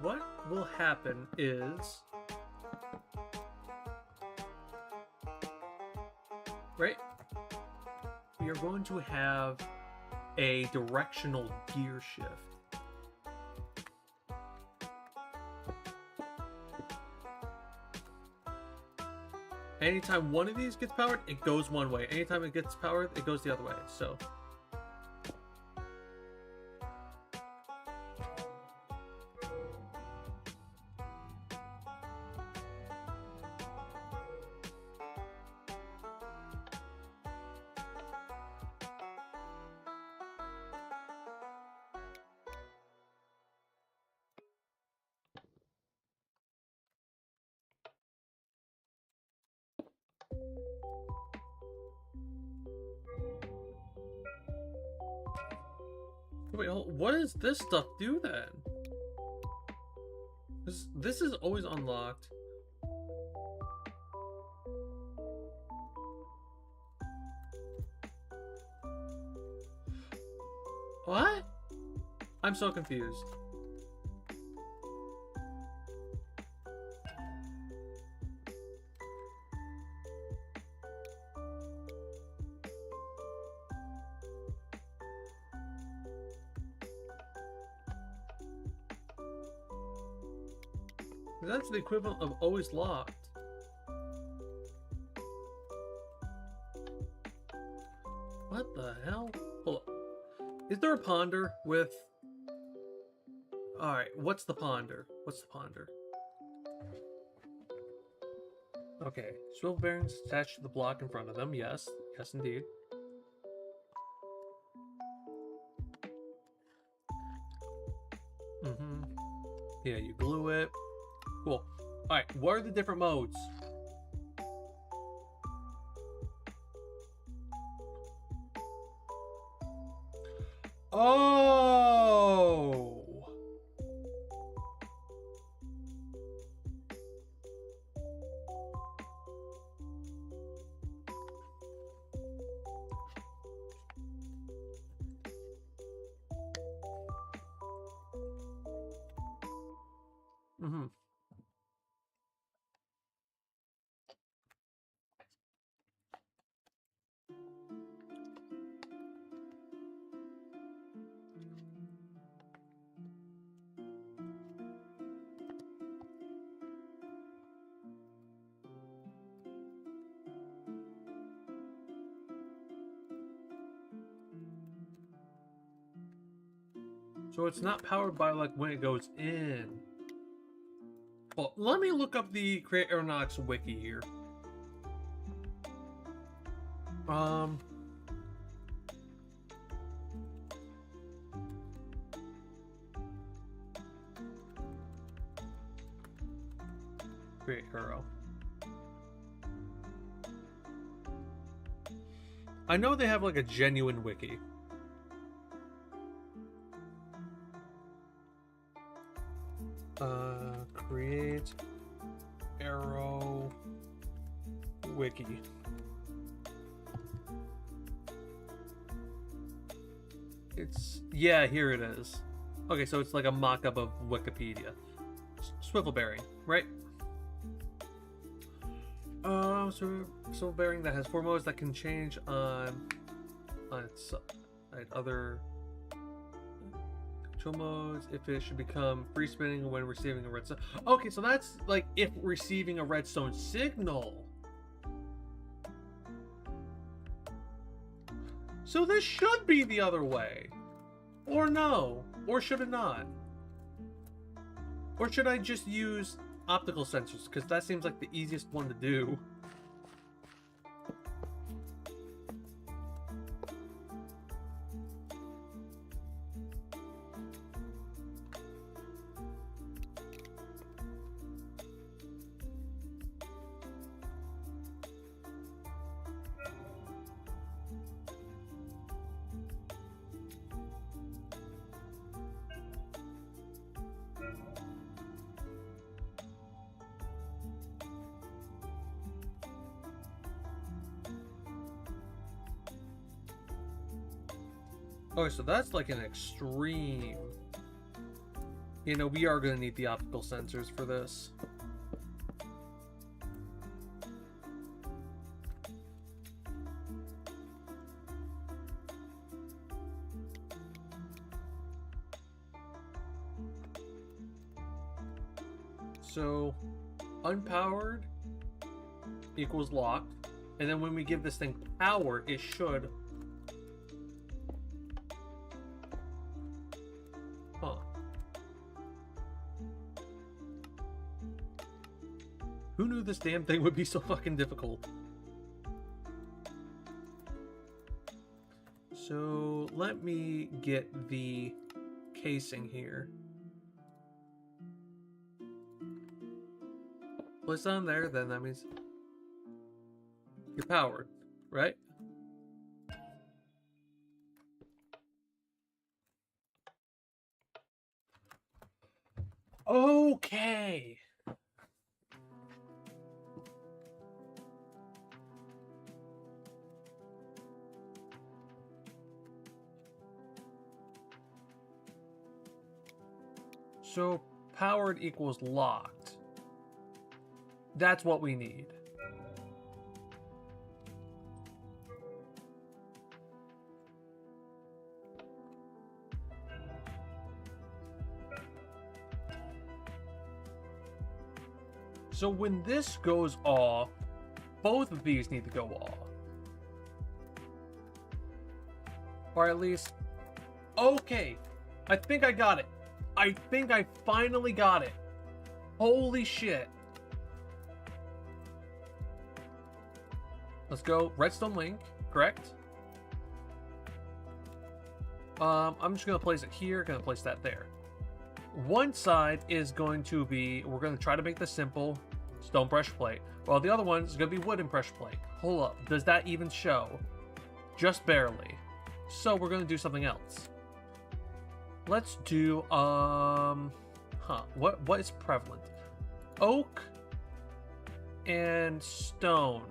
what will happen is... Right? We are going to have a directional gear shift. Anytime one of these gets powered, it goes one way. Anytime it gets powered, it goes the other way. So... Wait, what does this stuff do then? This is always unlocked. What? I'm so confused. That's the equivalent of always locked. What the hell? Hold on. Is there a ponder with... Alright, what's the ponder? What's the ponder? Okay, swivel bearings attached to the block in front of them. Yes, yes indeed. Yeah, you glue it. Cool. Alright, what are the different modes? Oh! So it's not powered by like when it goes in. Well, let me look up the Create Aeronautics wiki here. Create Aero. I know they have like a genuine wiki. Create Aero wiki. It's, yeah, here it is. Okay, so it's like a mock-up of Wikipedia. Swivel bearing, right? Swivel bearing that has 4 modes that can change on its other control modes. If it should become free spinning when receiving a redstone. Okay, so that's like if receiving a redstone signal. So this should be the other way. Or no. Or should it not? Or should I just use optical sensors? Because that seems like the easiest one to do. Okay, so that's like an extreme. You know, we are going to need the optical sensors for this. So, unpowered equals locked. And then when we give this thing power, it should... Huh. Who knew this damn thing would be so fucking difficult? So, let me get the casing here. Well, it's on there, then that means you're powered, right? Okay. So, powered equals locked. That's what we need. So when this goes off, both of these need to go off. Or at least... Okay. I think I got it. I think I finally got it. Holy shit. Let's go redstone link, correct? I'm just gonna place it here, gonna place that there. One side is going to be, we're gonna try to make this simple, stone pressure plate, while the other one is gonna be wooden pressure plate. Hold up, does that even show? Just barely. So we're gonna do something else. Let's do, what is prevalent? Oak and stone.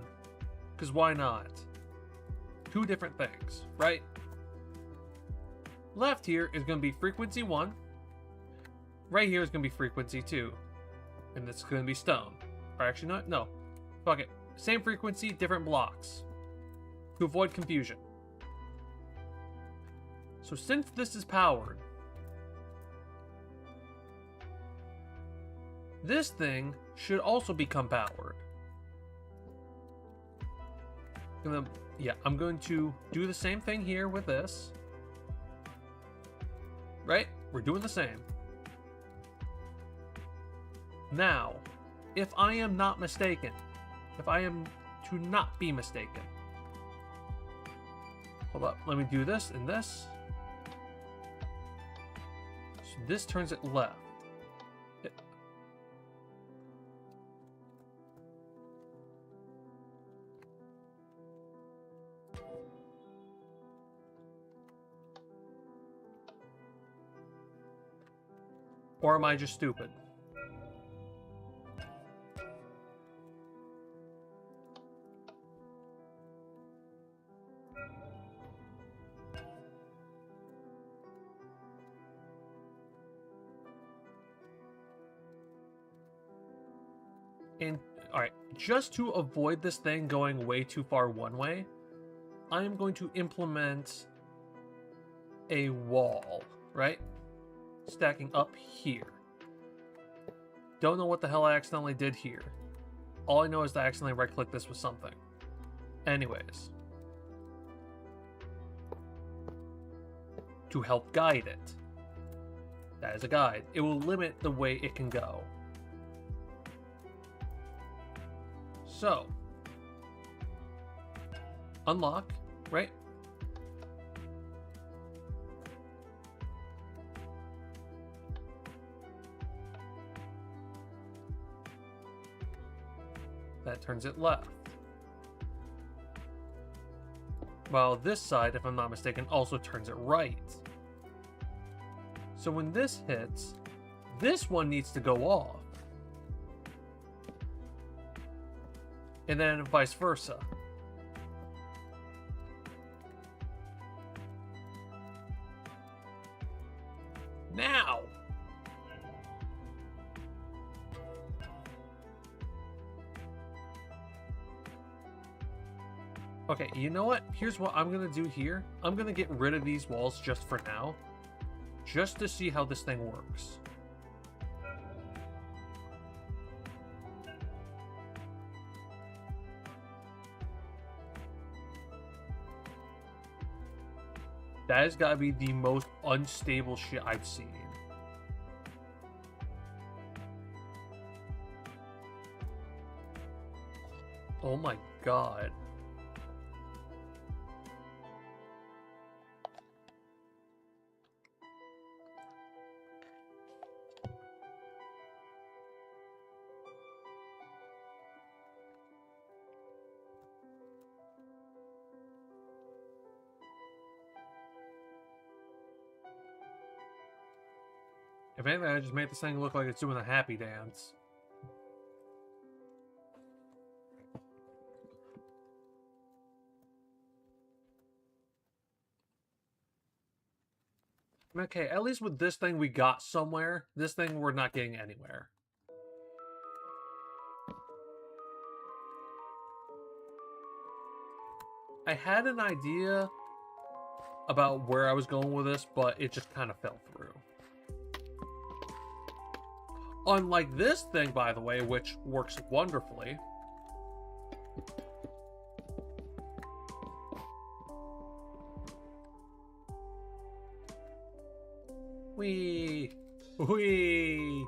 Because why not? Two different things, right? Left here is going to be frequency 1. Right here is going to be frequency 2. And it's going to be stone. Or actually not, no. Fuck it. Same frequency, different blocks. To avoid confusion. So since this is powered, this thing should also become powered. I'm going to do the same thing here with this. Right? We're doing the same. Now, if I am not mistaken, if I am to not be mistaken, hold up, let me do this and this. So this turns it left. Or am I just stupid? And, alright, just to avoid this thing going way too far one way, I am going to implement a wall, right? Stacking up here. Don't know what the hell I accidentally did here. All I know is that I accidentally right-clicked this with something. Anyways. To help guide it. That is a guide. It will limit the way it can go. So. Unlock, right? That turns it left. While this side, if I'm not mistaken, also turns it right. So when this hits, this one needs to go off. And then vice versa. Now, Okay, you know what? Here's what I'm gonna do here. I'm gonna get rid of these walls just for now. Just to see how this thing works. That has got to be the most unstable shit I've seen. Oh my god. If anything, I just made this thing look like it's doing a happy dance. Okay, at least with this thing we got somewhere. This thing we're not getting anywhere. I had an idea about where I was going with this, but it just kind of fell through. Unlike this thing, by the way, which works wonderfully. Whee! Whee!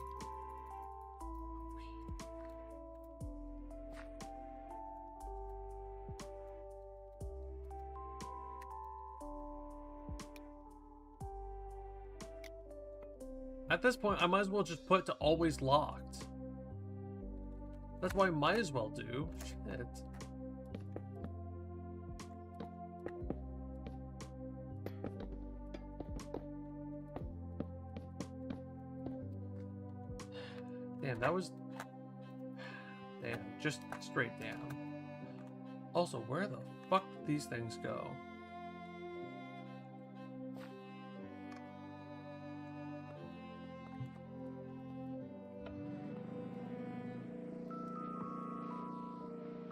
At this point, I might as well just put it to always locked. That's why I might as well do. Shit. Damn, that was... Damn, just straight down. Also, where the fuck did these things go?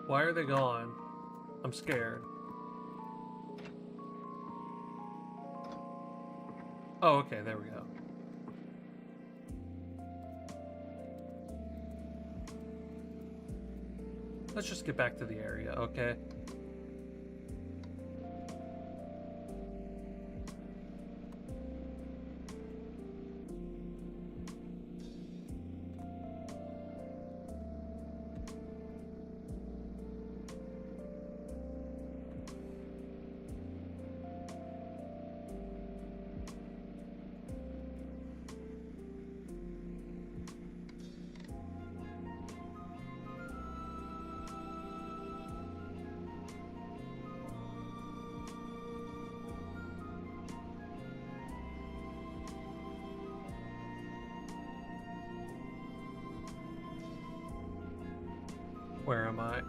Why are they gone? I'm scared. Oh, okay, there we go. Let's just get back to the area, okay? Where am I?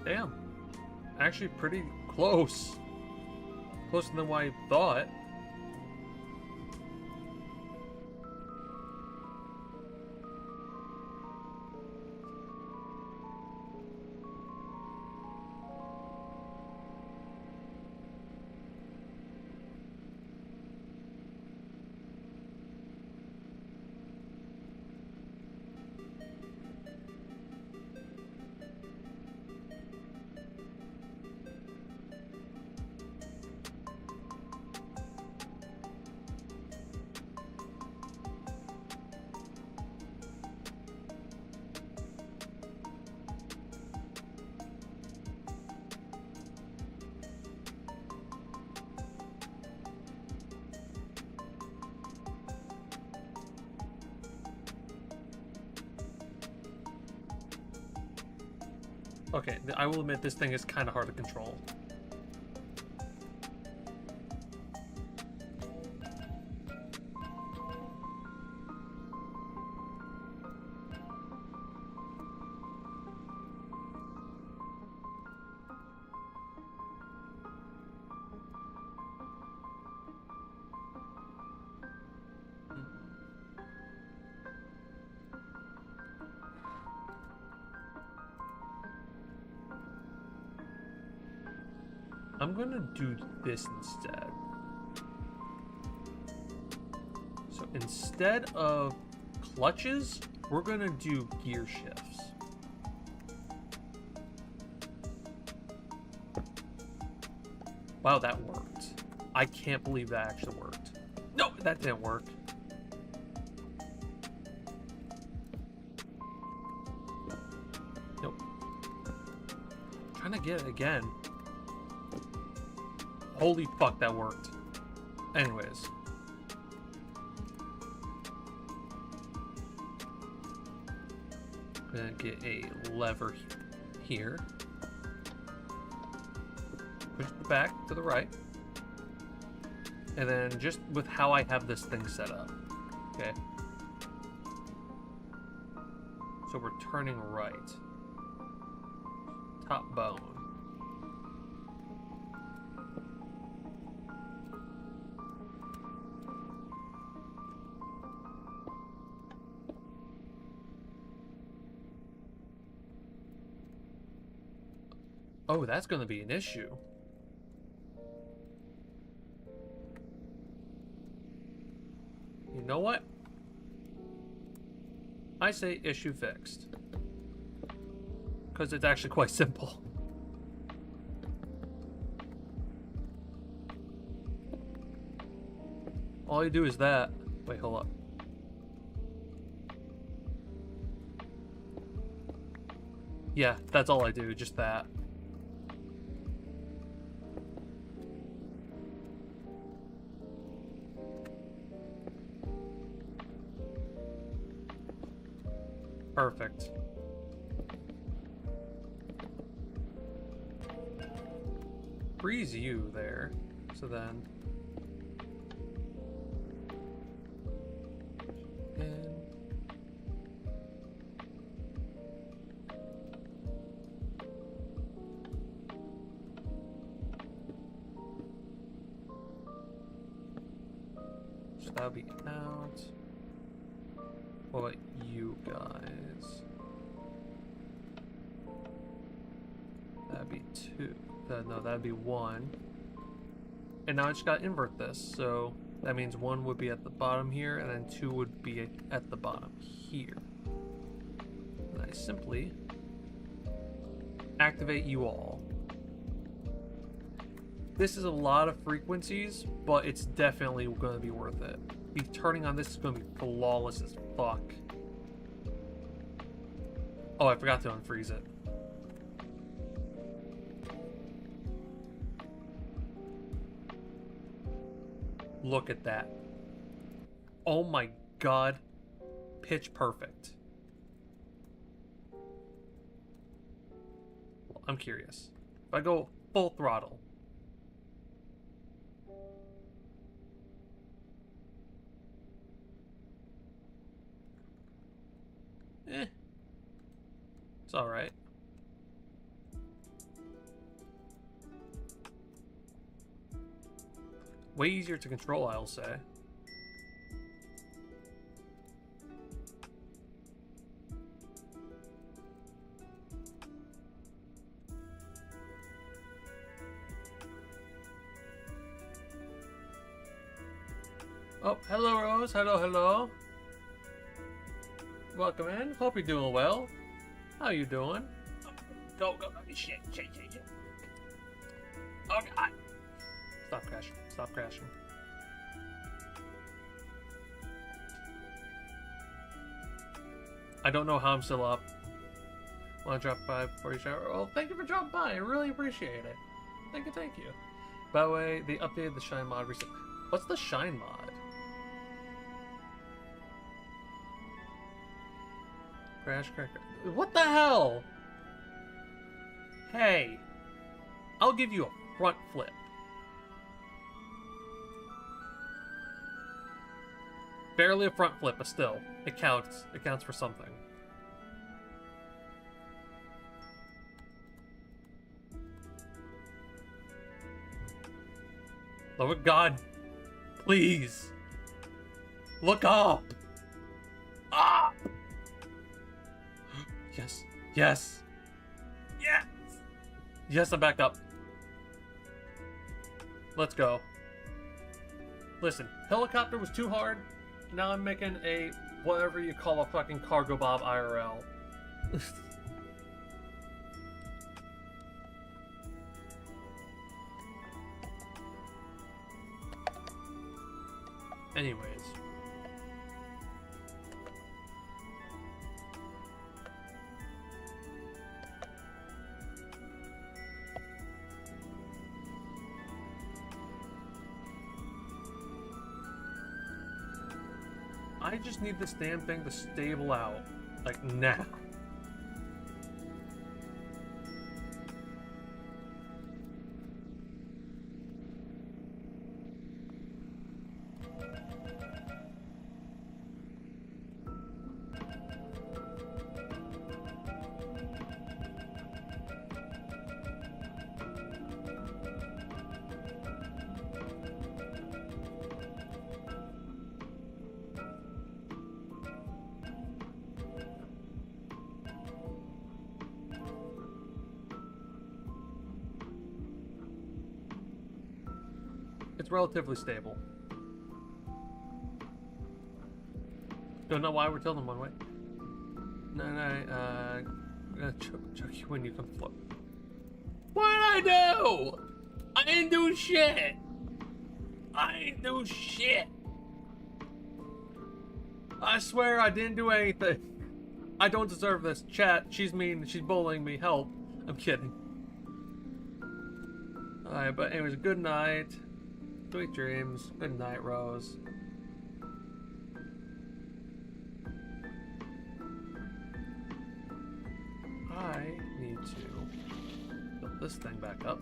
Damn. Actually pretty close. Closer than what I thought. Okay, I will admit this thing is kind of hard to control. I'm gonna do this instead. So instead of clutches, we're gonna do gear shifts. Wow, that worked. I can't believe that actually worked. No, that didn't work. Nope. Trying to get it again. Holy fuck, that worked. Anyways. I'm gonna get a lever here. Push the back to the right. And then just with how I have this thing set up. Okay. So we're turning right. Top bone. Oh, that's going to be an issue. You know what? I say issue fixed. Because it's actually quite simple. All you do is that. Wait, hold up. Yeah, that's all I do, just that. Perfect. Freeze you there. So then... So that'll be out. What about you guys? That'd be 2. No, that'd be 1. And now I just gotta invert this, so that means 1 would be at the bottom here, and then 2 would be at the bottom here. And I simply activate you all. This is a lot of frequencies, but it's definitely going to be worth it. Turning on this is going to be flawless as fuck. Oh, I forgot to unfreeze it. Look at that. Oh my god. Pitch perfect. Well, I'm curious. If I go full throttle. It's alright. Way easier to control, I'll say. Oh, hello, Rose. Hello, hello. Welcome in. Hope you're doing well. How you doing? Go. Shit. Oh, God. Stop crashing. Stop crashing. I don't know how I'm still up. Want to drop by before you shower? Oh, thank you for dropping by. I really appreciate it. Thank you. By the way, they updated the Shine mod recently. What's the Shine mod? Crash cracker. What the hell? Hey. I'll give you a front flip. Barely a front flip, but still. It counts. It counts for something. Lord God. Please. Look up. Ah! Yes. Yes, I'm back up. Let's go. Listen, helicopter was too hard. Now I'm making a whatever you call a fucking cargo bob IRL. Anyways. I just need this damn thing to stable out. Like, now. It's relatively stable. Don't know why we're tilting one way. No, I'm gonna choke you when you come float. What did I do? I didn't do shit. I didn't do shit. I swear I didn't do anything. I don't deserve this. Chat, she's mean. She's bullying me. Help. I'm kidding. Alright, but anyways, good night. Sweet dreams. Good night, Rose. I need to build this thing back up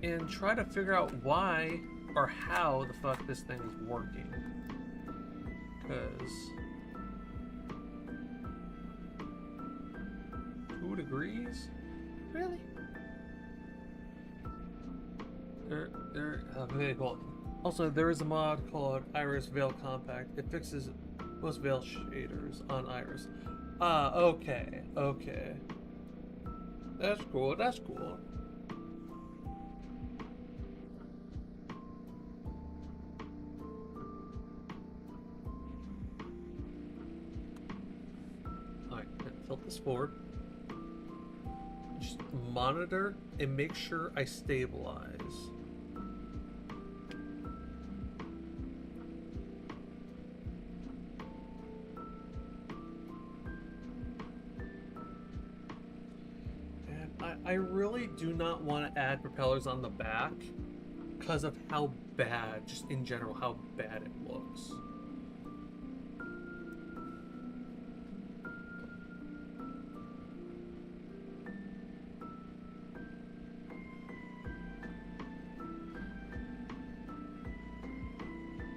and try to figure out why or how the fuck this thing is working. Because 2 degrees? Really? Okay, cool. Also, there is a mod called Iris Veil Compact. It fixes most veil shaders on Iris. Ah, okay, okay. That's cool, that's cool. Alright, tilt this forward. Just monitor and make sure I stabilize. I really do not want to add propellers on the back because of how bad, just in general, how bad it looks.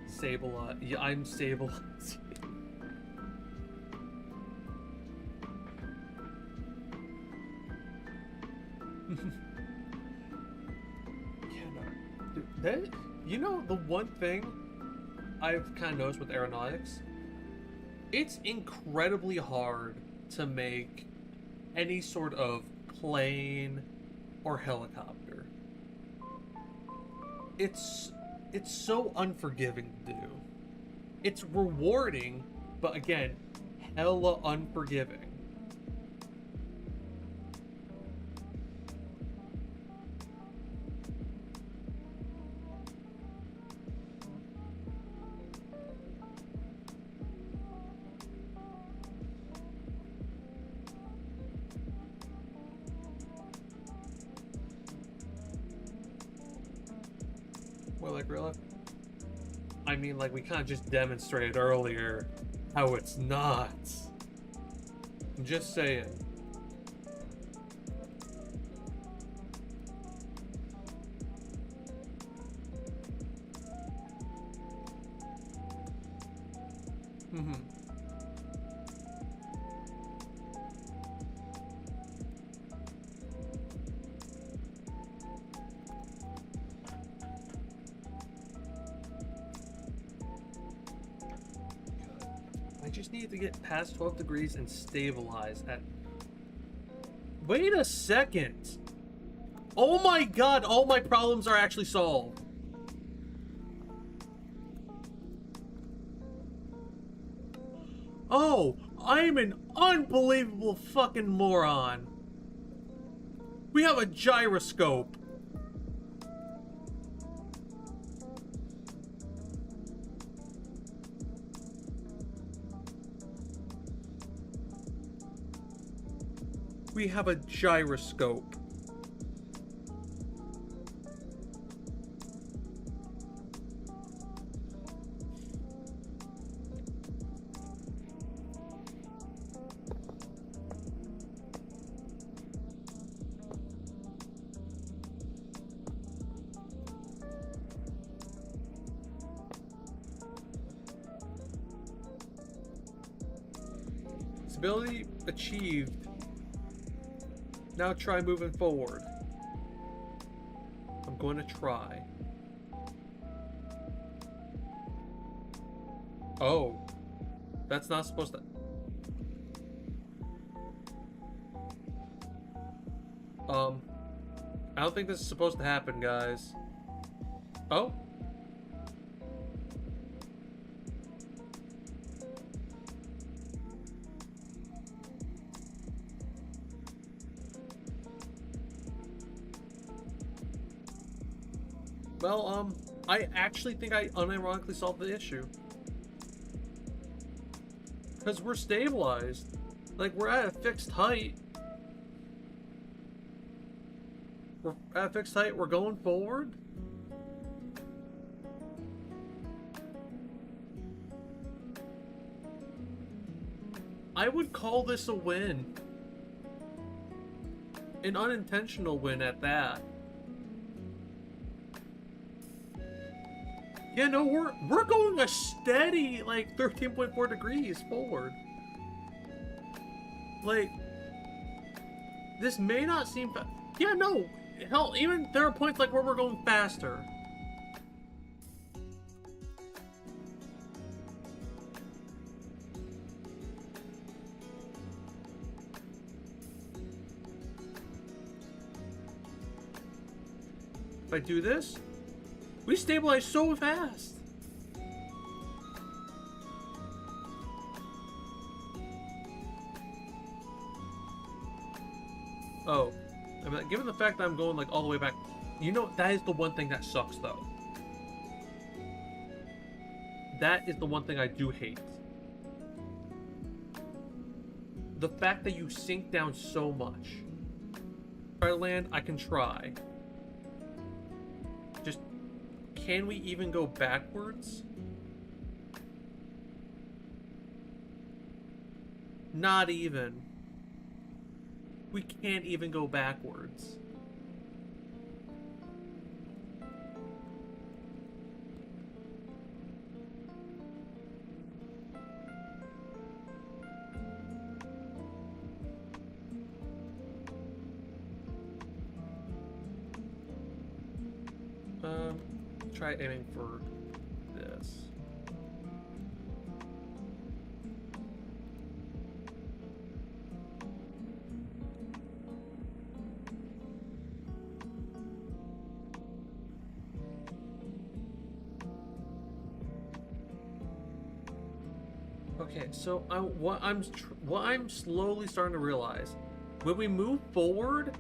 Stabilize. Yeah, I'm stabilizing. You know, the one thing I've kind of noticed with aeronautics, it's incredibly hard to make any sort of plane or helicopter. It's so unforgiving to do. It's rewarding, but again, hella unforgiving. I mean, like, we kind of just demonstrated earlier how it's not. I'm just saying. To get past 12 degrees and stabilize at... Wait a second! Oh my god, all my problems are actually solved. Oh, I'm an unbelievable fucking moron. We have a gyroscope. We have a gyroscope. Stability achieved. Now try moving forward. I'm going to try. Oh. That's not supposed to... I don't think this is supposed to happen, guys. Oh? Well, I actually think I unironically solved the issue. Because we're stabilized. Like, we're at a fixed height. We're at a fixed height, we're going forward. I would call this a win. An unintentional win at that. Yeah, no, we're going a steady, like, 13.4 degrees forward. Like, this may not seem yeah, no, hell, even there are points like where we're going faster. If I do this, we stabilize so fast. Oh, I mean, given the fact that I'm going like all the way back, you know, that is the one thing that sucks though. That is the one thing I do hate. The fact that you sink down so much. Try to land, I can try. Just, can we even go backwards? Not even. We can't even go backwards. Try aiming for this. Okay, so what I'm slowly starting to realize, when we move forward,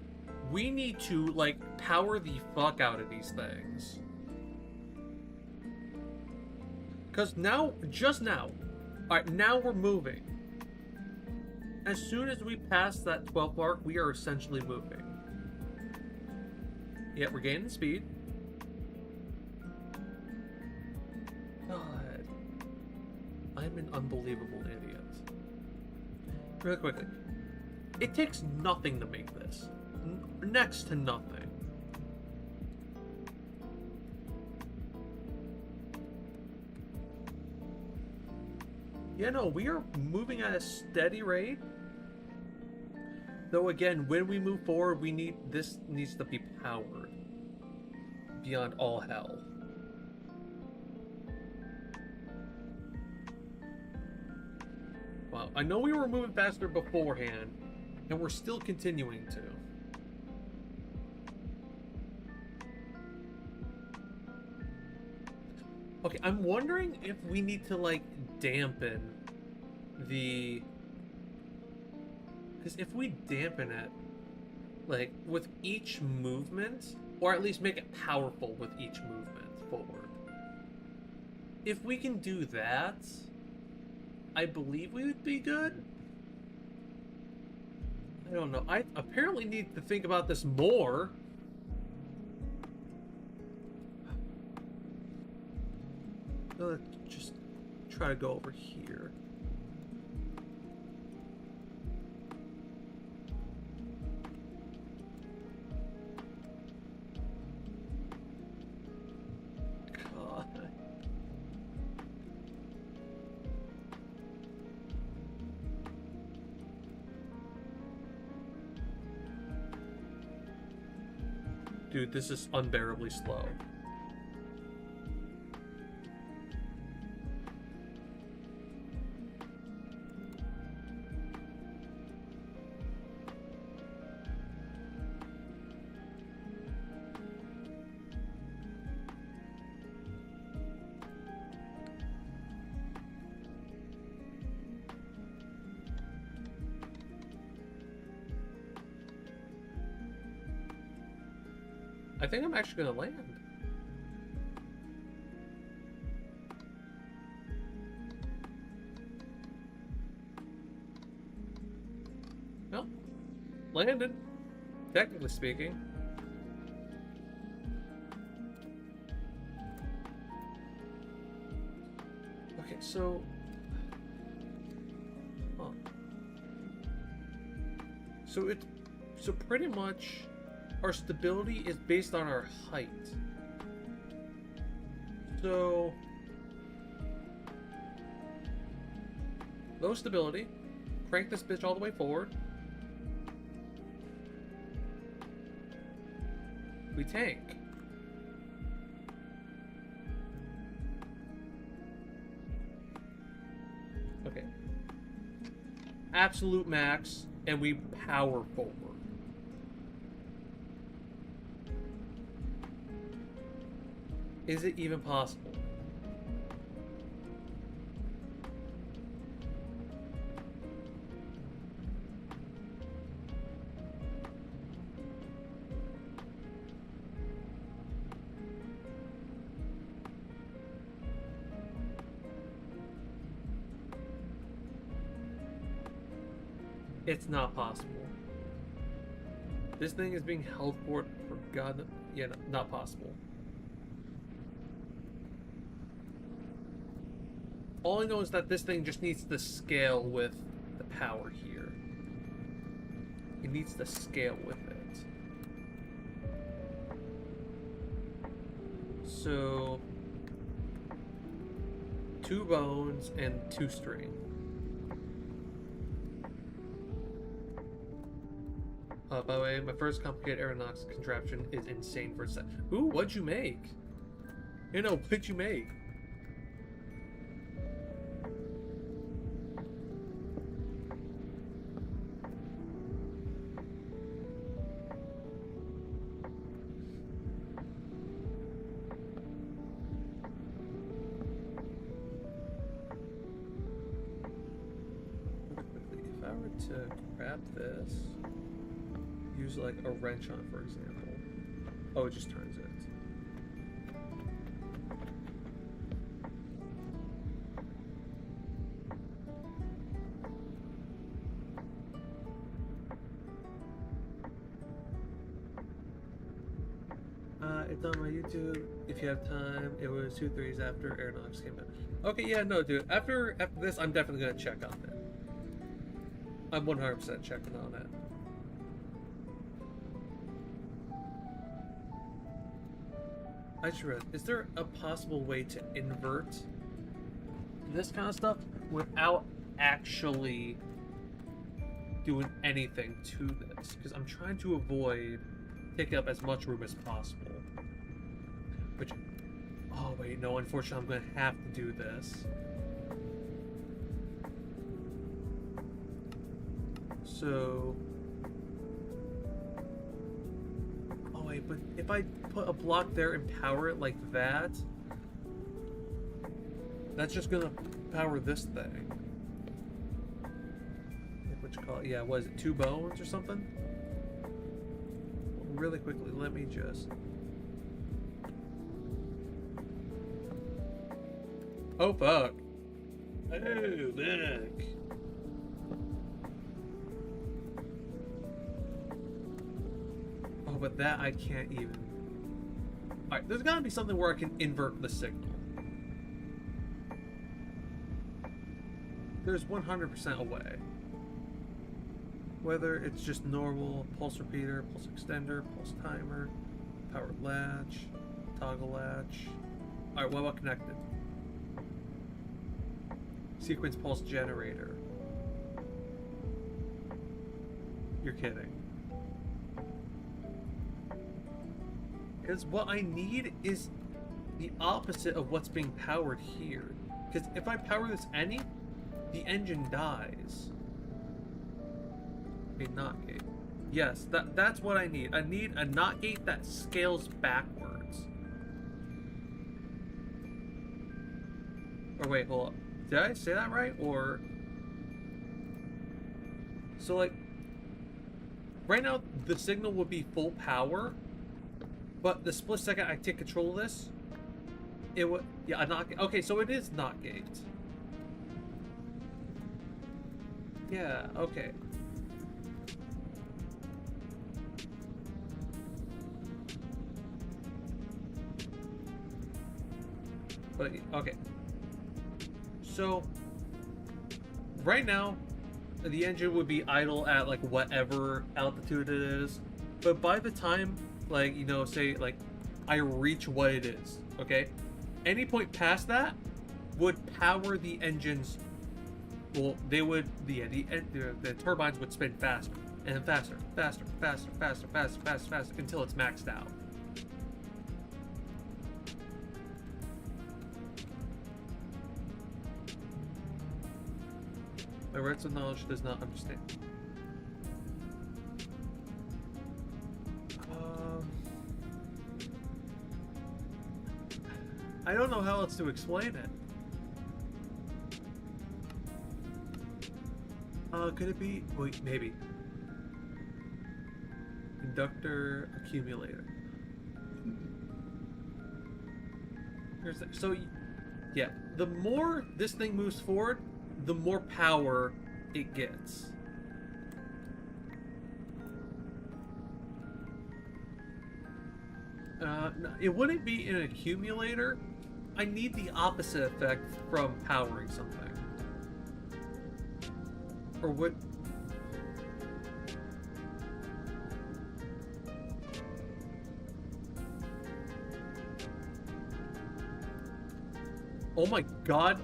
we need to like power the fuck out of these things. Because now, just now, alright, now we're moving. As soon as we pass that 12 mark, we are essentially moving. Yeah, we're gaining speed. God. I'm an unbelievable idiot. Really quickly. It takes nothing to make this. Next to nothing. Yeah, no, we are moving at a steady rate. Though again, when we move forward, this needs to be powered beyond all hell. Wow, I know we were moving faster beforehand, and we're still continuing to. Okay, I'm wondering if we need to, like, dampen the... Because if we dampen it, like, with each movement, or at least make it powerful with each movement forward. If we can do that, I believe we would be good. I don't know. I apparently need to think about this more. Let's just try to go over here. God. Dude, this is unbearably slow. I think I'm actually gonna land. Well, landed, technically speaking. Okay, so... Huh. So pretty much... Our stability is based on our height. So... Low stability. Crank this bitch all the way forward. We tank. Okay. Absolute max, and we power forward. Is it even possible? It's not possible. This thing is being held for God. Yeah, no, not possible. All I know is that this thing just needs to scale with the power here. It needs to scale with it. So... 2 bones and 2 string. By the way, my first complicated aeronautics contraption is insane for a set. Ooh, what'd you make? You know, what'd you make? If I were to grab this, use like a wrench on it, for example. Oh, it just turns it. It's on my YouTube. If you have time, it was 2 3s after Aeronautics came out. Okay, yeah, no, dude. After this, I'm definitely gonna check on it. I'm 100% checking on it. I just read, is there a possible way to invert this kind of stuff without actually doing anything to this? Because I'm trying to avoid taking up as much room as possible. Which, oh wait, no, unfortunately I'm going to have to do this. So... Oh wait, but if I put a block there and power it like that... That's just gonna power this thing. What you call it? Yeah, what is it? 2 bones or something? Really quickly, let me just... Oh, fuck. Oh, look. Oh, but that I can't even... Alright, there's gotta be something where I can invert the signal. There's 100% a way. Whether it's just normal pulse repeater, pulse extender, pulse timer, powered latch, toggle latch. Alright, what about connected? Sequence pulse generator. You're kidding. Because what I need is the opposite of what's being powered here. Because if I power this any, the engine dies. A NOT gate. Yes, that's what I need. I need a NOT gate that scales backwards. Or wait, hold up. Did I say that right? Or... So, like... Right now, the signal would be full power. But the split second I take control of this... It would... Yeah, a NOT gate. Okay, so it is NOT gate. Yeah, okay. But, okay. So, right now, the engine would be idle at, like, whatever altitude it is. But by the time, like, you know, say, like, I reach what it is, okay? Any point past that would power the engines. Well, they would, the turbines would spin faster. And then faster, faster, faster, faster, faster, faster, faster, until it's maxed out. My rights of knowledge does not understand. I don't know how else to explain it. Could it be? Wait, maybe. Inductor accumulator. So, yeah, the more this thing moves forward, the more power it gets. It wouldn't be an accumulator. I need the opposite effect from powering something. Or what? Oh my god.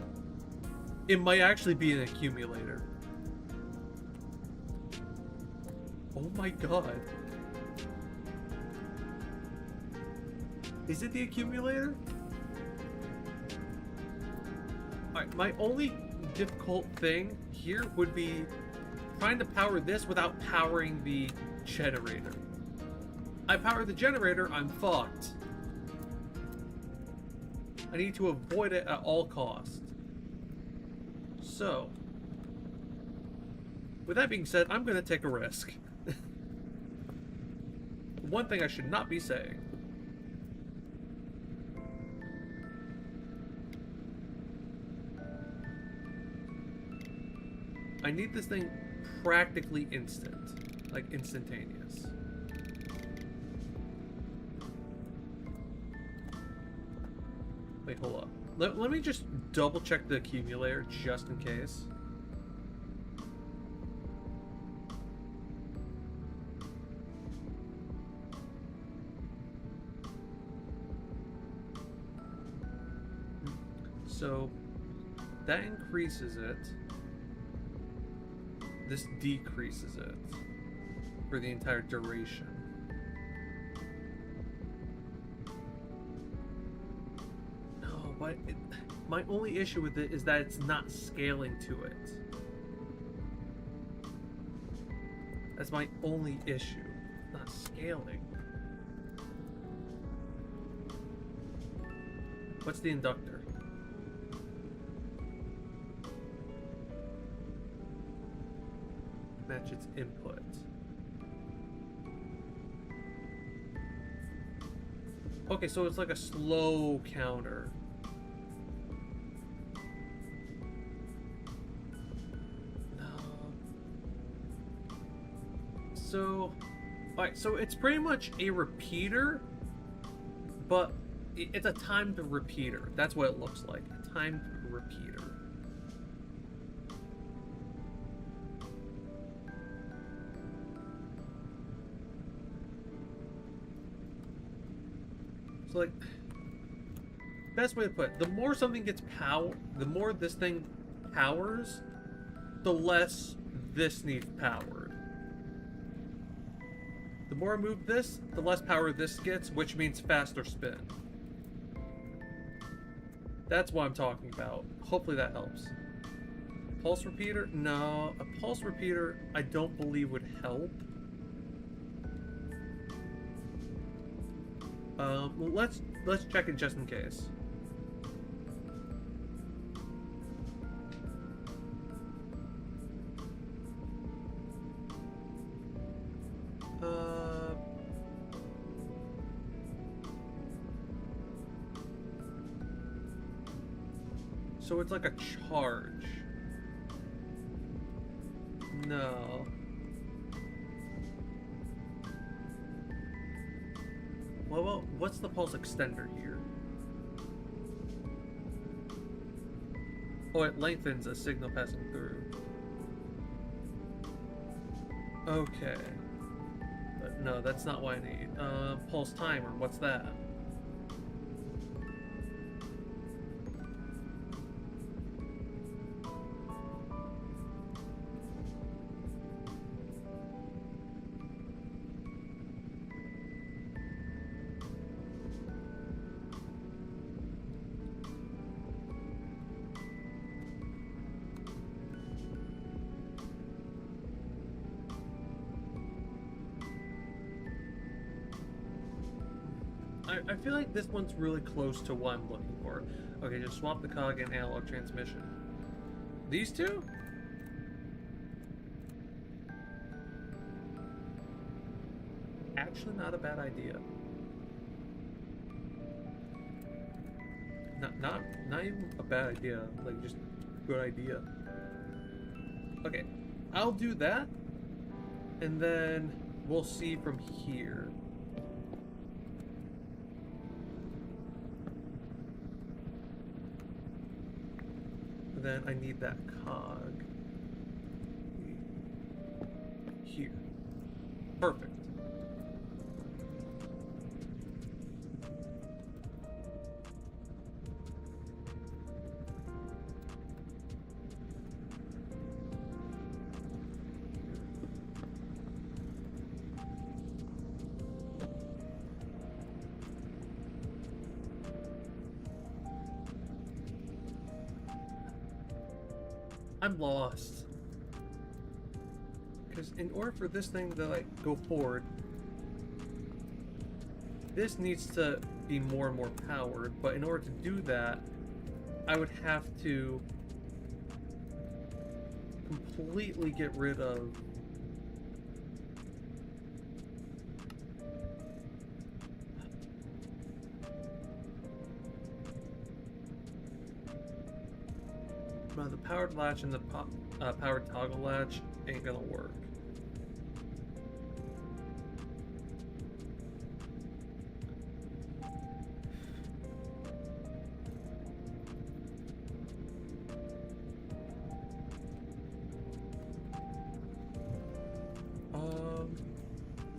It might actually be an accumulator. Oh my god. Is it the accumulator? Alright, my only difficult thing here would be trying to power this without powering the generator. I power the generator, I'm fucked. I need to avoid it at all costs. So, with that being said, I'm going to take a risk. One thing I should not be saying. I need this thing practically instant. Like, instantaneous. Wait, hold up. Let me just double check the accumulator just in case. So, that increases it. This decreases it for the entire duration. No, but my only issue with it is that it's not scaling to it. That's my only issue. Not scaling. What's the inductor? match its input. Okay, so it's like a slow counter. So, alright, so it's pretty much a repeater, but it's a timed repeater. That's what it looks like. A timed repeater. So, like, best way to put it, the more something gets power, the more this thing powers, the less this needs powered. The more I move this, the less power this gets, which means faster spin. That's what I'm talking about. Hopefully that helps. Pulse repeater? No, a pulse repeater I don't believe would help. Let's check it just in case. So it's like a charge. No. Well, what's the pulse extender here? Oh, it lengthens a signal passing through. Okay. But no, that's not what I need. Pulse timer, what's that? I feel like this one's really close to what I'm looking for. Okay, just swap the cog and analog transmission. These two? Actually not a bad idea. Not even a bad idea, like just good idea. Okay, I'll do that, and then we'll see from here. Then I need that cog here. Perfect. I'm lost. Because in order for this thing to like go forward, this needs to be more and more powered, but in order to do that, I would have to completely get rid of the powered latch and the powered toggle latch ain't gonna work.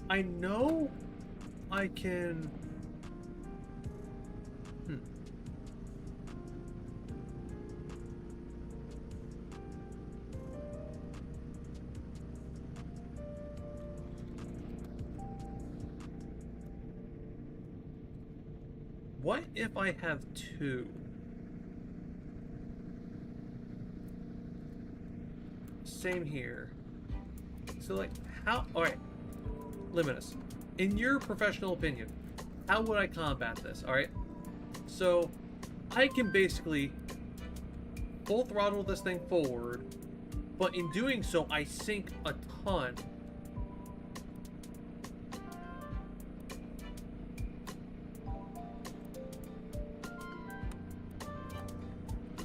I know I can. What if I have two? Same here. So like, how, alright, Limitus, in your professional opinion, how would I combat this, alright? So, I can basically full throttle this thing forward, But in doing so, I sink a ton.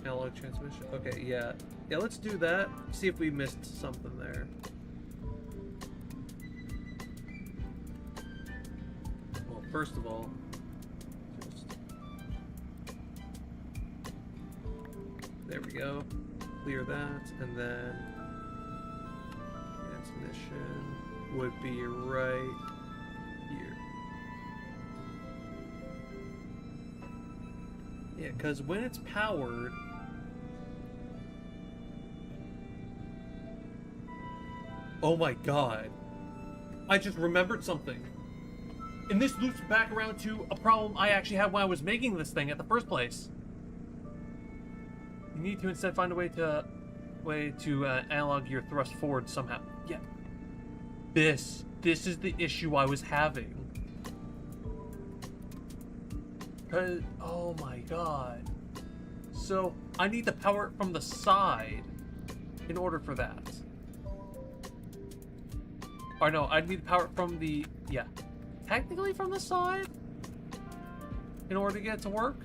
Analog transmission. Okay, yeah. Yeah, let's do that. See if we missed something there. Well, first of all, there we go. Clear that, and then transmission would be right here. Yeah, because when it's powered, oh my god, I just remembered something. And this loops back around to a problem I actually had when I was making this thing at the first place. You need to instead find a way to analog your thrust forward somehow. Yeah. This is the issue I was having. Oh my god. So I need to power it from the side in order for that. Or no, I need to power it from the, yeah, technically from the side in order to get it to work.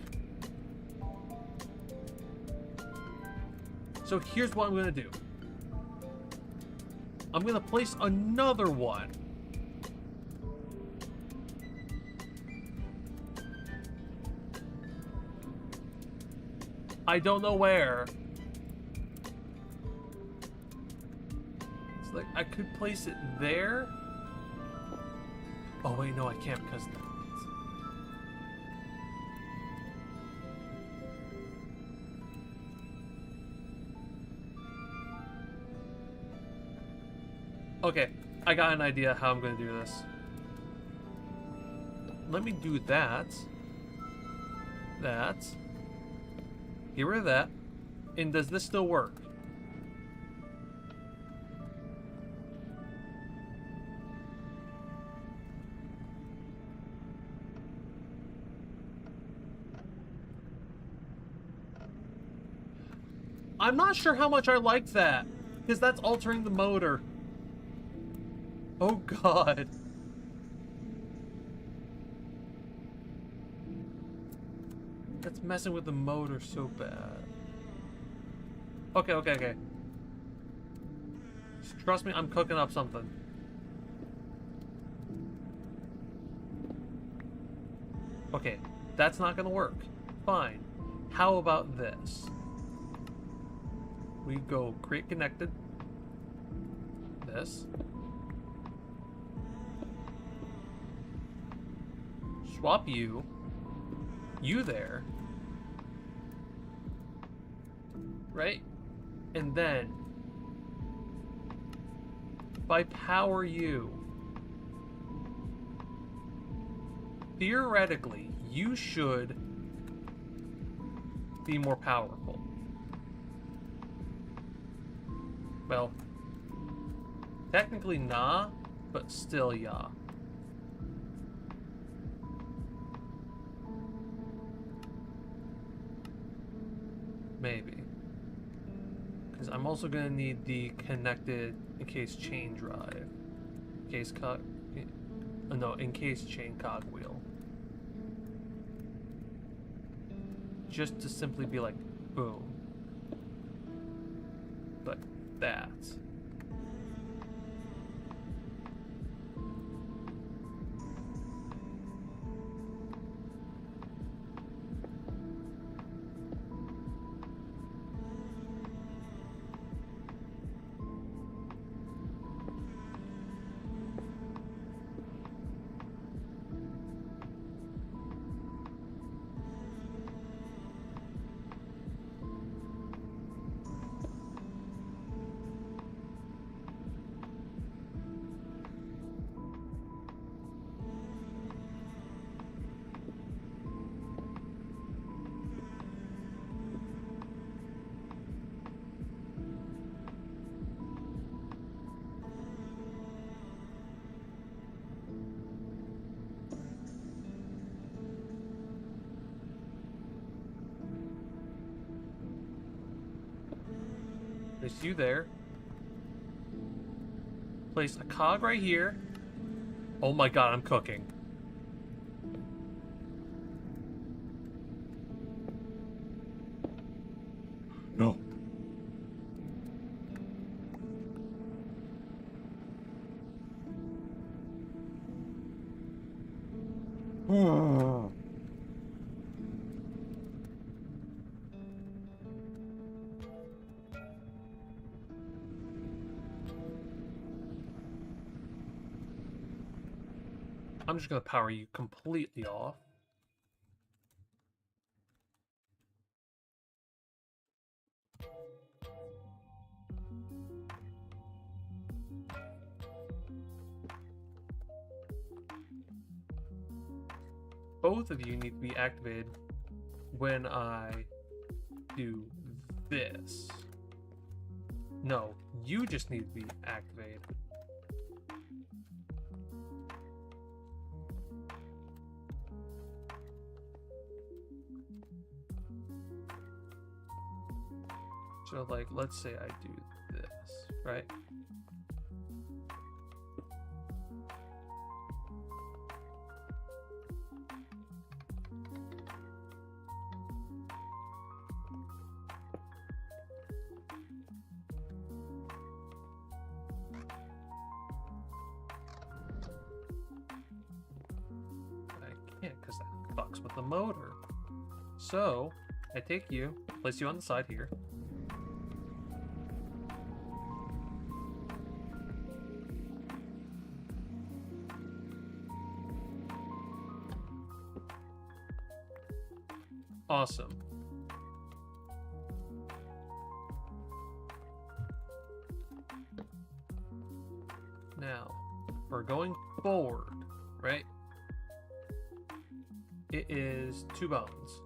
So here's what I'm gonna do. I'm gonna place another one. I don't know where. It's like I could place it there. Oh wait, no, I can't because of that. Okay, I got an idea how I'm gonna do this. Let me do that. That. Get rid of that. And does this still work? I'm not sure how much I like that, because that's altering the motor. Oh god. That's messing with the motor so bad. Okay. Just trust me, I'm cooking up something. Okay, that's not gonna work. Fine. How about this? We go create connected. This. Swap you there, right? And then if I power you, theoretically you should be more powerful. Well, technically nah, but still yeah. Maybe. Because I'm also going to need the connected encased chain drive. Encased chain cogwheel. Just to simply be like, boom. But that. There's you there. Place a cog right here. Oh my god, I'm cooking. No. I'm just gonna power you completely off. Both of you need to be activated when I do this. No, you just need to be activated. So, like, let's say I do this, right? I can't because that fucks with the motor. So, I take you, place you on the side here. Awesome. Now, we're going forward, right? It is 2 bones.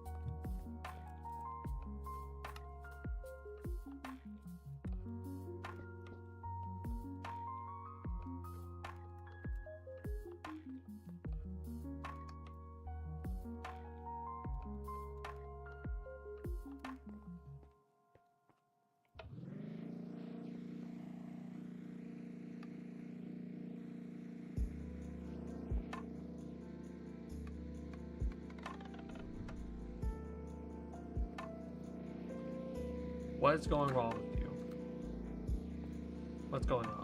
What is going wrong with you? What's going on?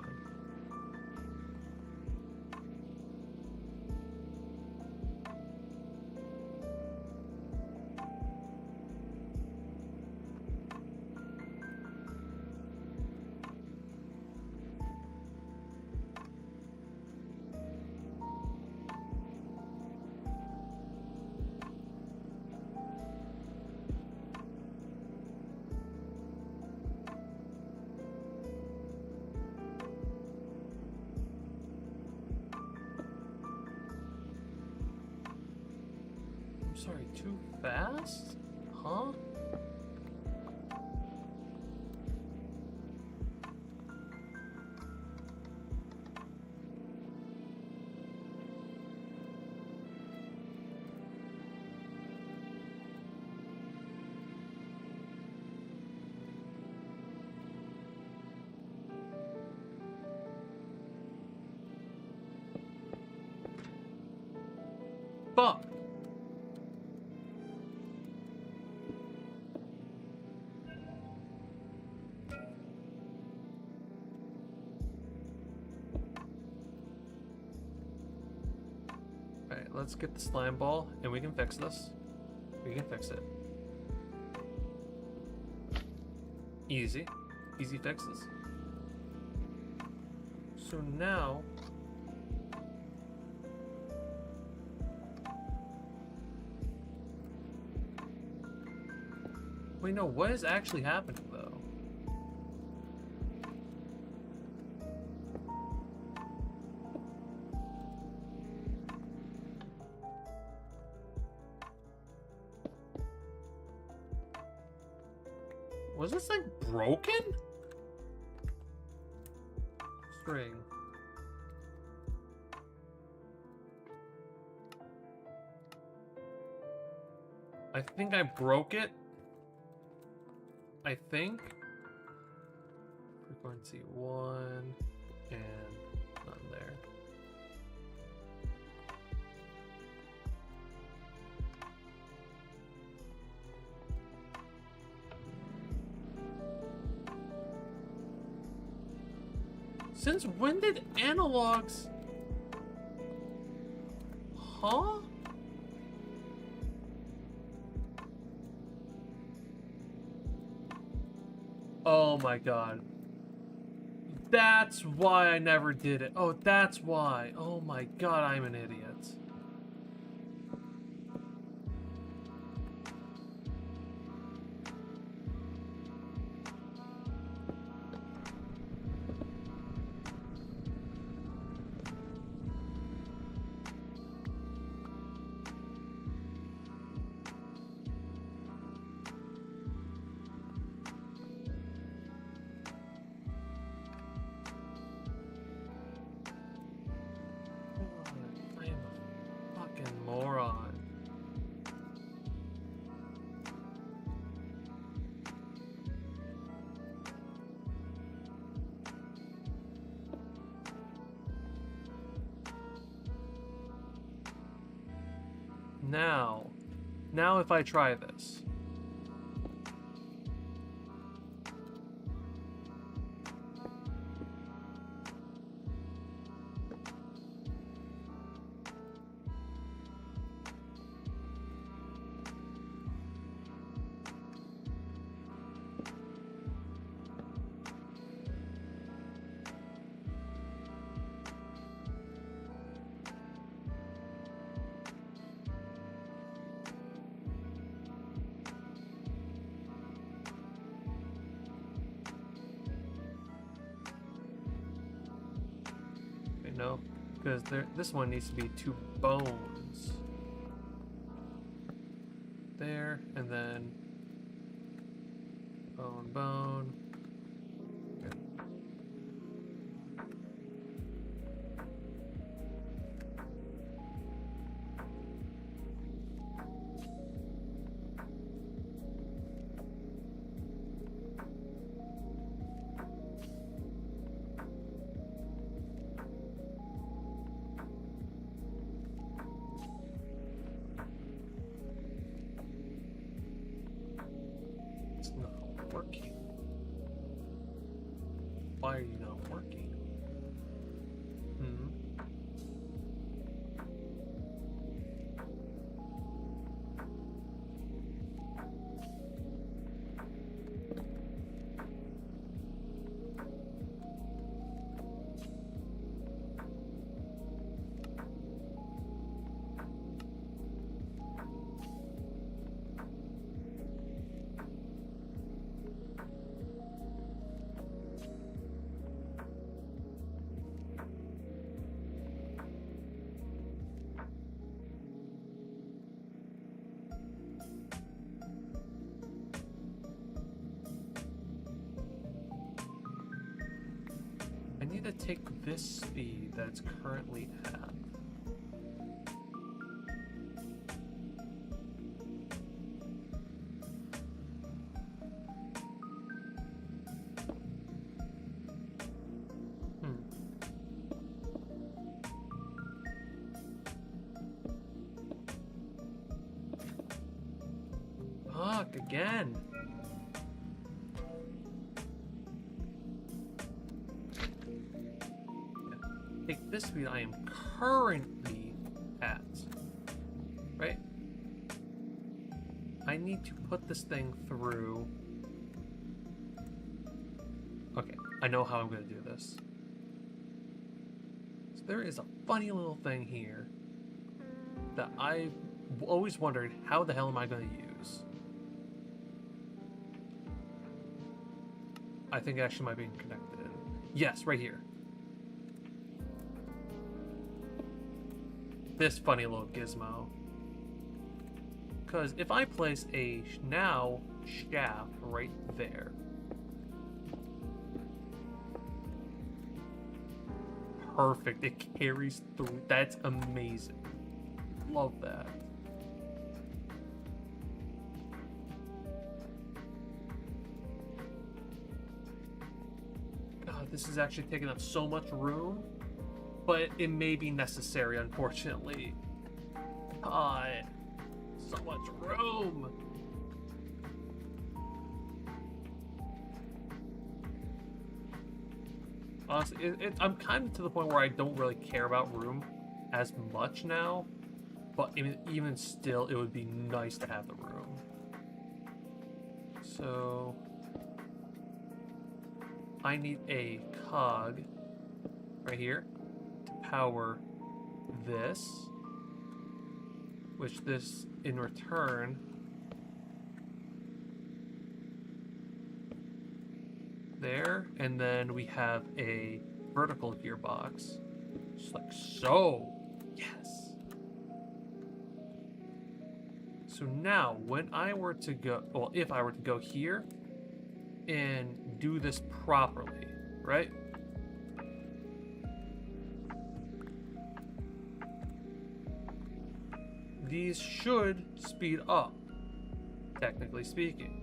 I'm sorry, too fast? Huh? Fuck. Alright, let's get the slime ball and we can fix this. We can fix it. Easy. Easy fixes. So now... Wait, no, what is actually happening, though? Was this, like, broken? String. I think I broke it. I think. Frequency 1 and Since when did analogs... Huh? Oh my god. That's why I never did it. Oh, that's why. Oh my god, I'm an idiot. I am a fucking moron. Now if I try this. No, because this one needs to be 2 bones. There, and then bone. Okay. It's not working. Why are you not working? I need to take this speed that it's currently at. Fuck, again. Take this speed I am currently at. Right? I need to put this thing through. Okay, I know how I'm going to do this. So there is a funny little thing here that I've always wondered, how the hell am I going to use? I think it actually might be connected. Yes, right here. This funny little gizmo. Because if I place a now shaft right there. Perfect. It carries through. That's amazing. Love that. God, this is actually taking up so much room. But it may be necessary, unfortunately. God, so much room. honestly, I'm kind of to the point where I don't really care about room as much now. But even still, it would be nice to have the room. So I need a cog right here to power this, which this in return there, and then we have a vertical gearbox, just like so. Yes. So now, when I were to go, well, if I were to go here and do this properly, right? These should speed up, technically speaking.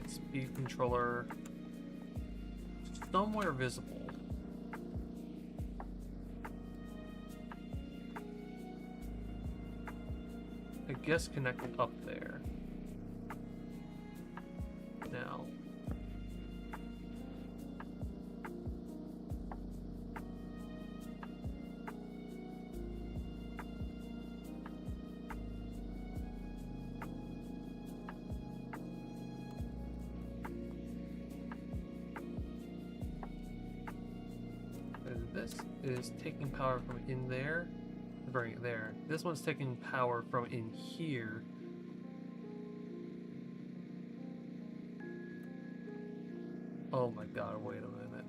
Speed controller somewhere visible. I guess connected up there. Now. This is taking power from in there, bring it there. This one's taking power from in here. Oh my god, wait a minute.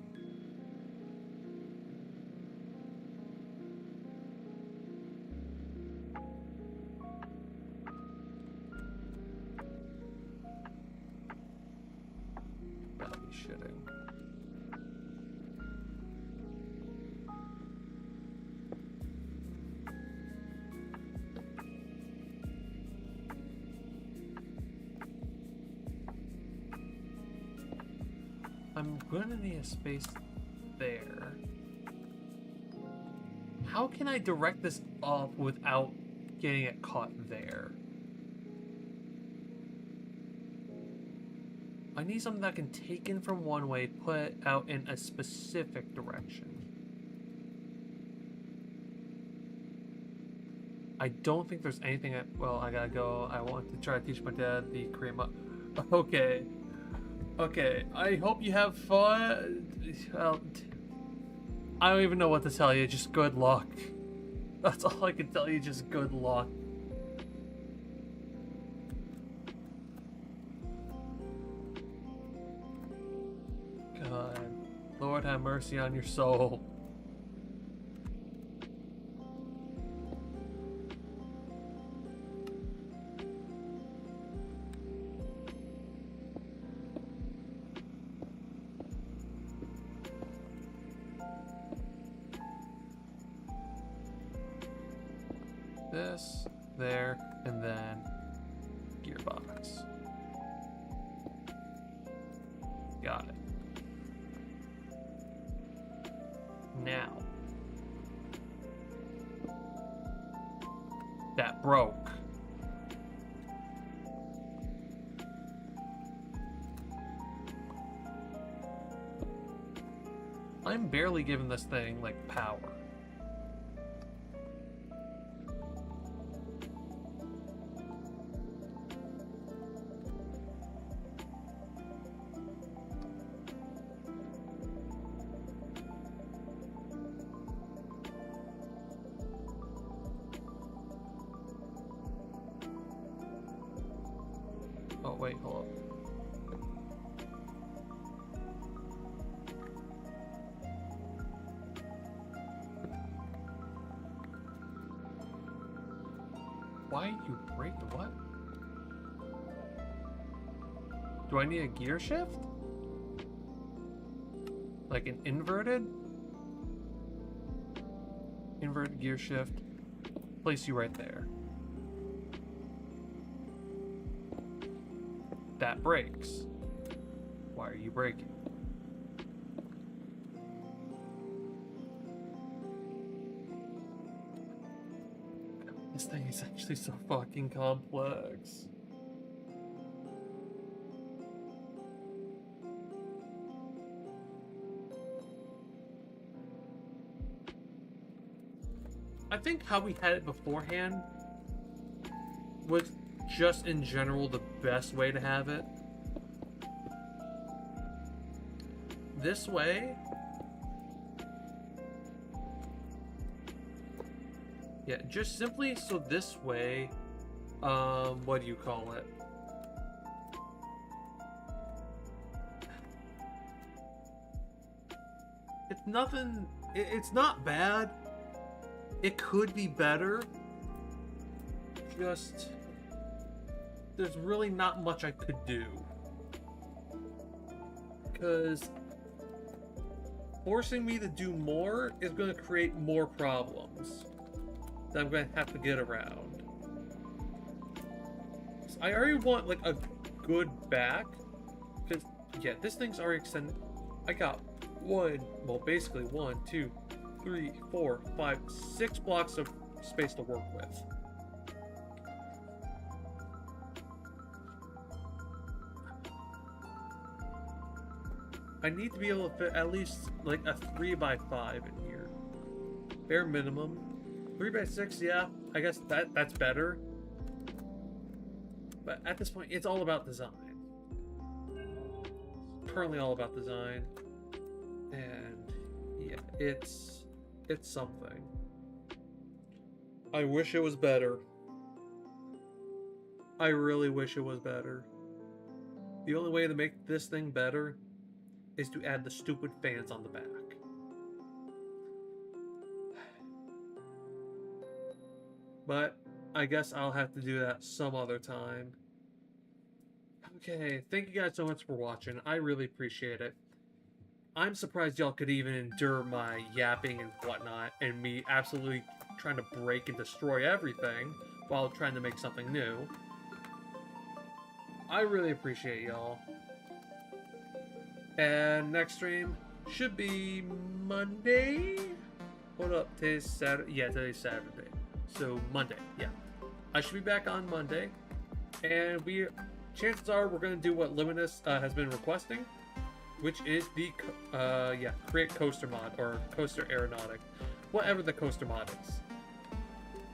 Gotta be shitting. I'm gonna need a space there. How can I direct this up without getting it caught there? I need something that can take in from one way, put it out in a specific direction. I don't think there's anything well, I gotta go. I want to try to teach my dad the Korean Okay. Okay, I hope you have fun. Well, I don't even know what to tell you, just good luck. That's all I can tell you, just good luck. God, Lord have mercy on your soul. This, there, and then gearbox. Got it. Now. That broke. I'm barely giving this thing, like, power. Oh, wait, hold up. Why are you breaking? What? Do I need a gear shift? Like an inverted? Inverted gear shift. Place you right there. That breaks. Why are you breaking? This thing is actually so fucking complex. I think how we had it beforehand was just in general the best way to have it. This way, yeah, just simply so this way, what do you call it? It's nothing, it's not bad. It could be better. Just, there's really not much I could do. Because forcing me to do more is going to create more problems that I'm going to have to get around. So I already want like a good back. Because, yeah, this thing's already extended. I got basically 1, 2, 3, 4, 5, 6 blocks of space to work with. I need to be able to fit at least like a 3x5 in here. Bare minimum. 3x6, yeah, I guess that's better. But at this point, it's all about design. Currently all about design. And yeah, it's something. I wish it was better. I really wish it was better. The only way to make this thing better is to add the stupid fans on the back. But I guess I'll have to do that some other time. Okay, thank you guys so much for watching. I really appreciate it. I'm surprised y'all could even endure my yapping and whatnot, and me absolutely trying to break and destroy everything while trying to make something new. I really appreciate y'all. And next stream should be Monday? Hold up, today's Saturday. Yeah, today's Saturday. So Monday, yeah. I should be back on Monday. And chances are we're going to do what Luminous has been requesting, which is the, create coaster mod, or coaster aeronautic. Whatever the coaster mod is.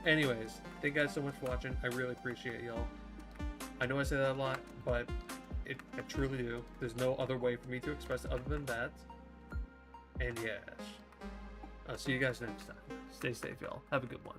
Anyways, thank you guys so much for watching. I really appreciate y'all. I know I say that a lot, but I truly do. There's no other way for me to express it other than that. And yes, I'll see you guys next time. Stay safe, y'all. Have a good one.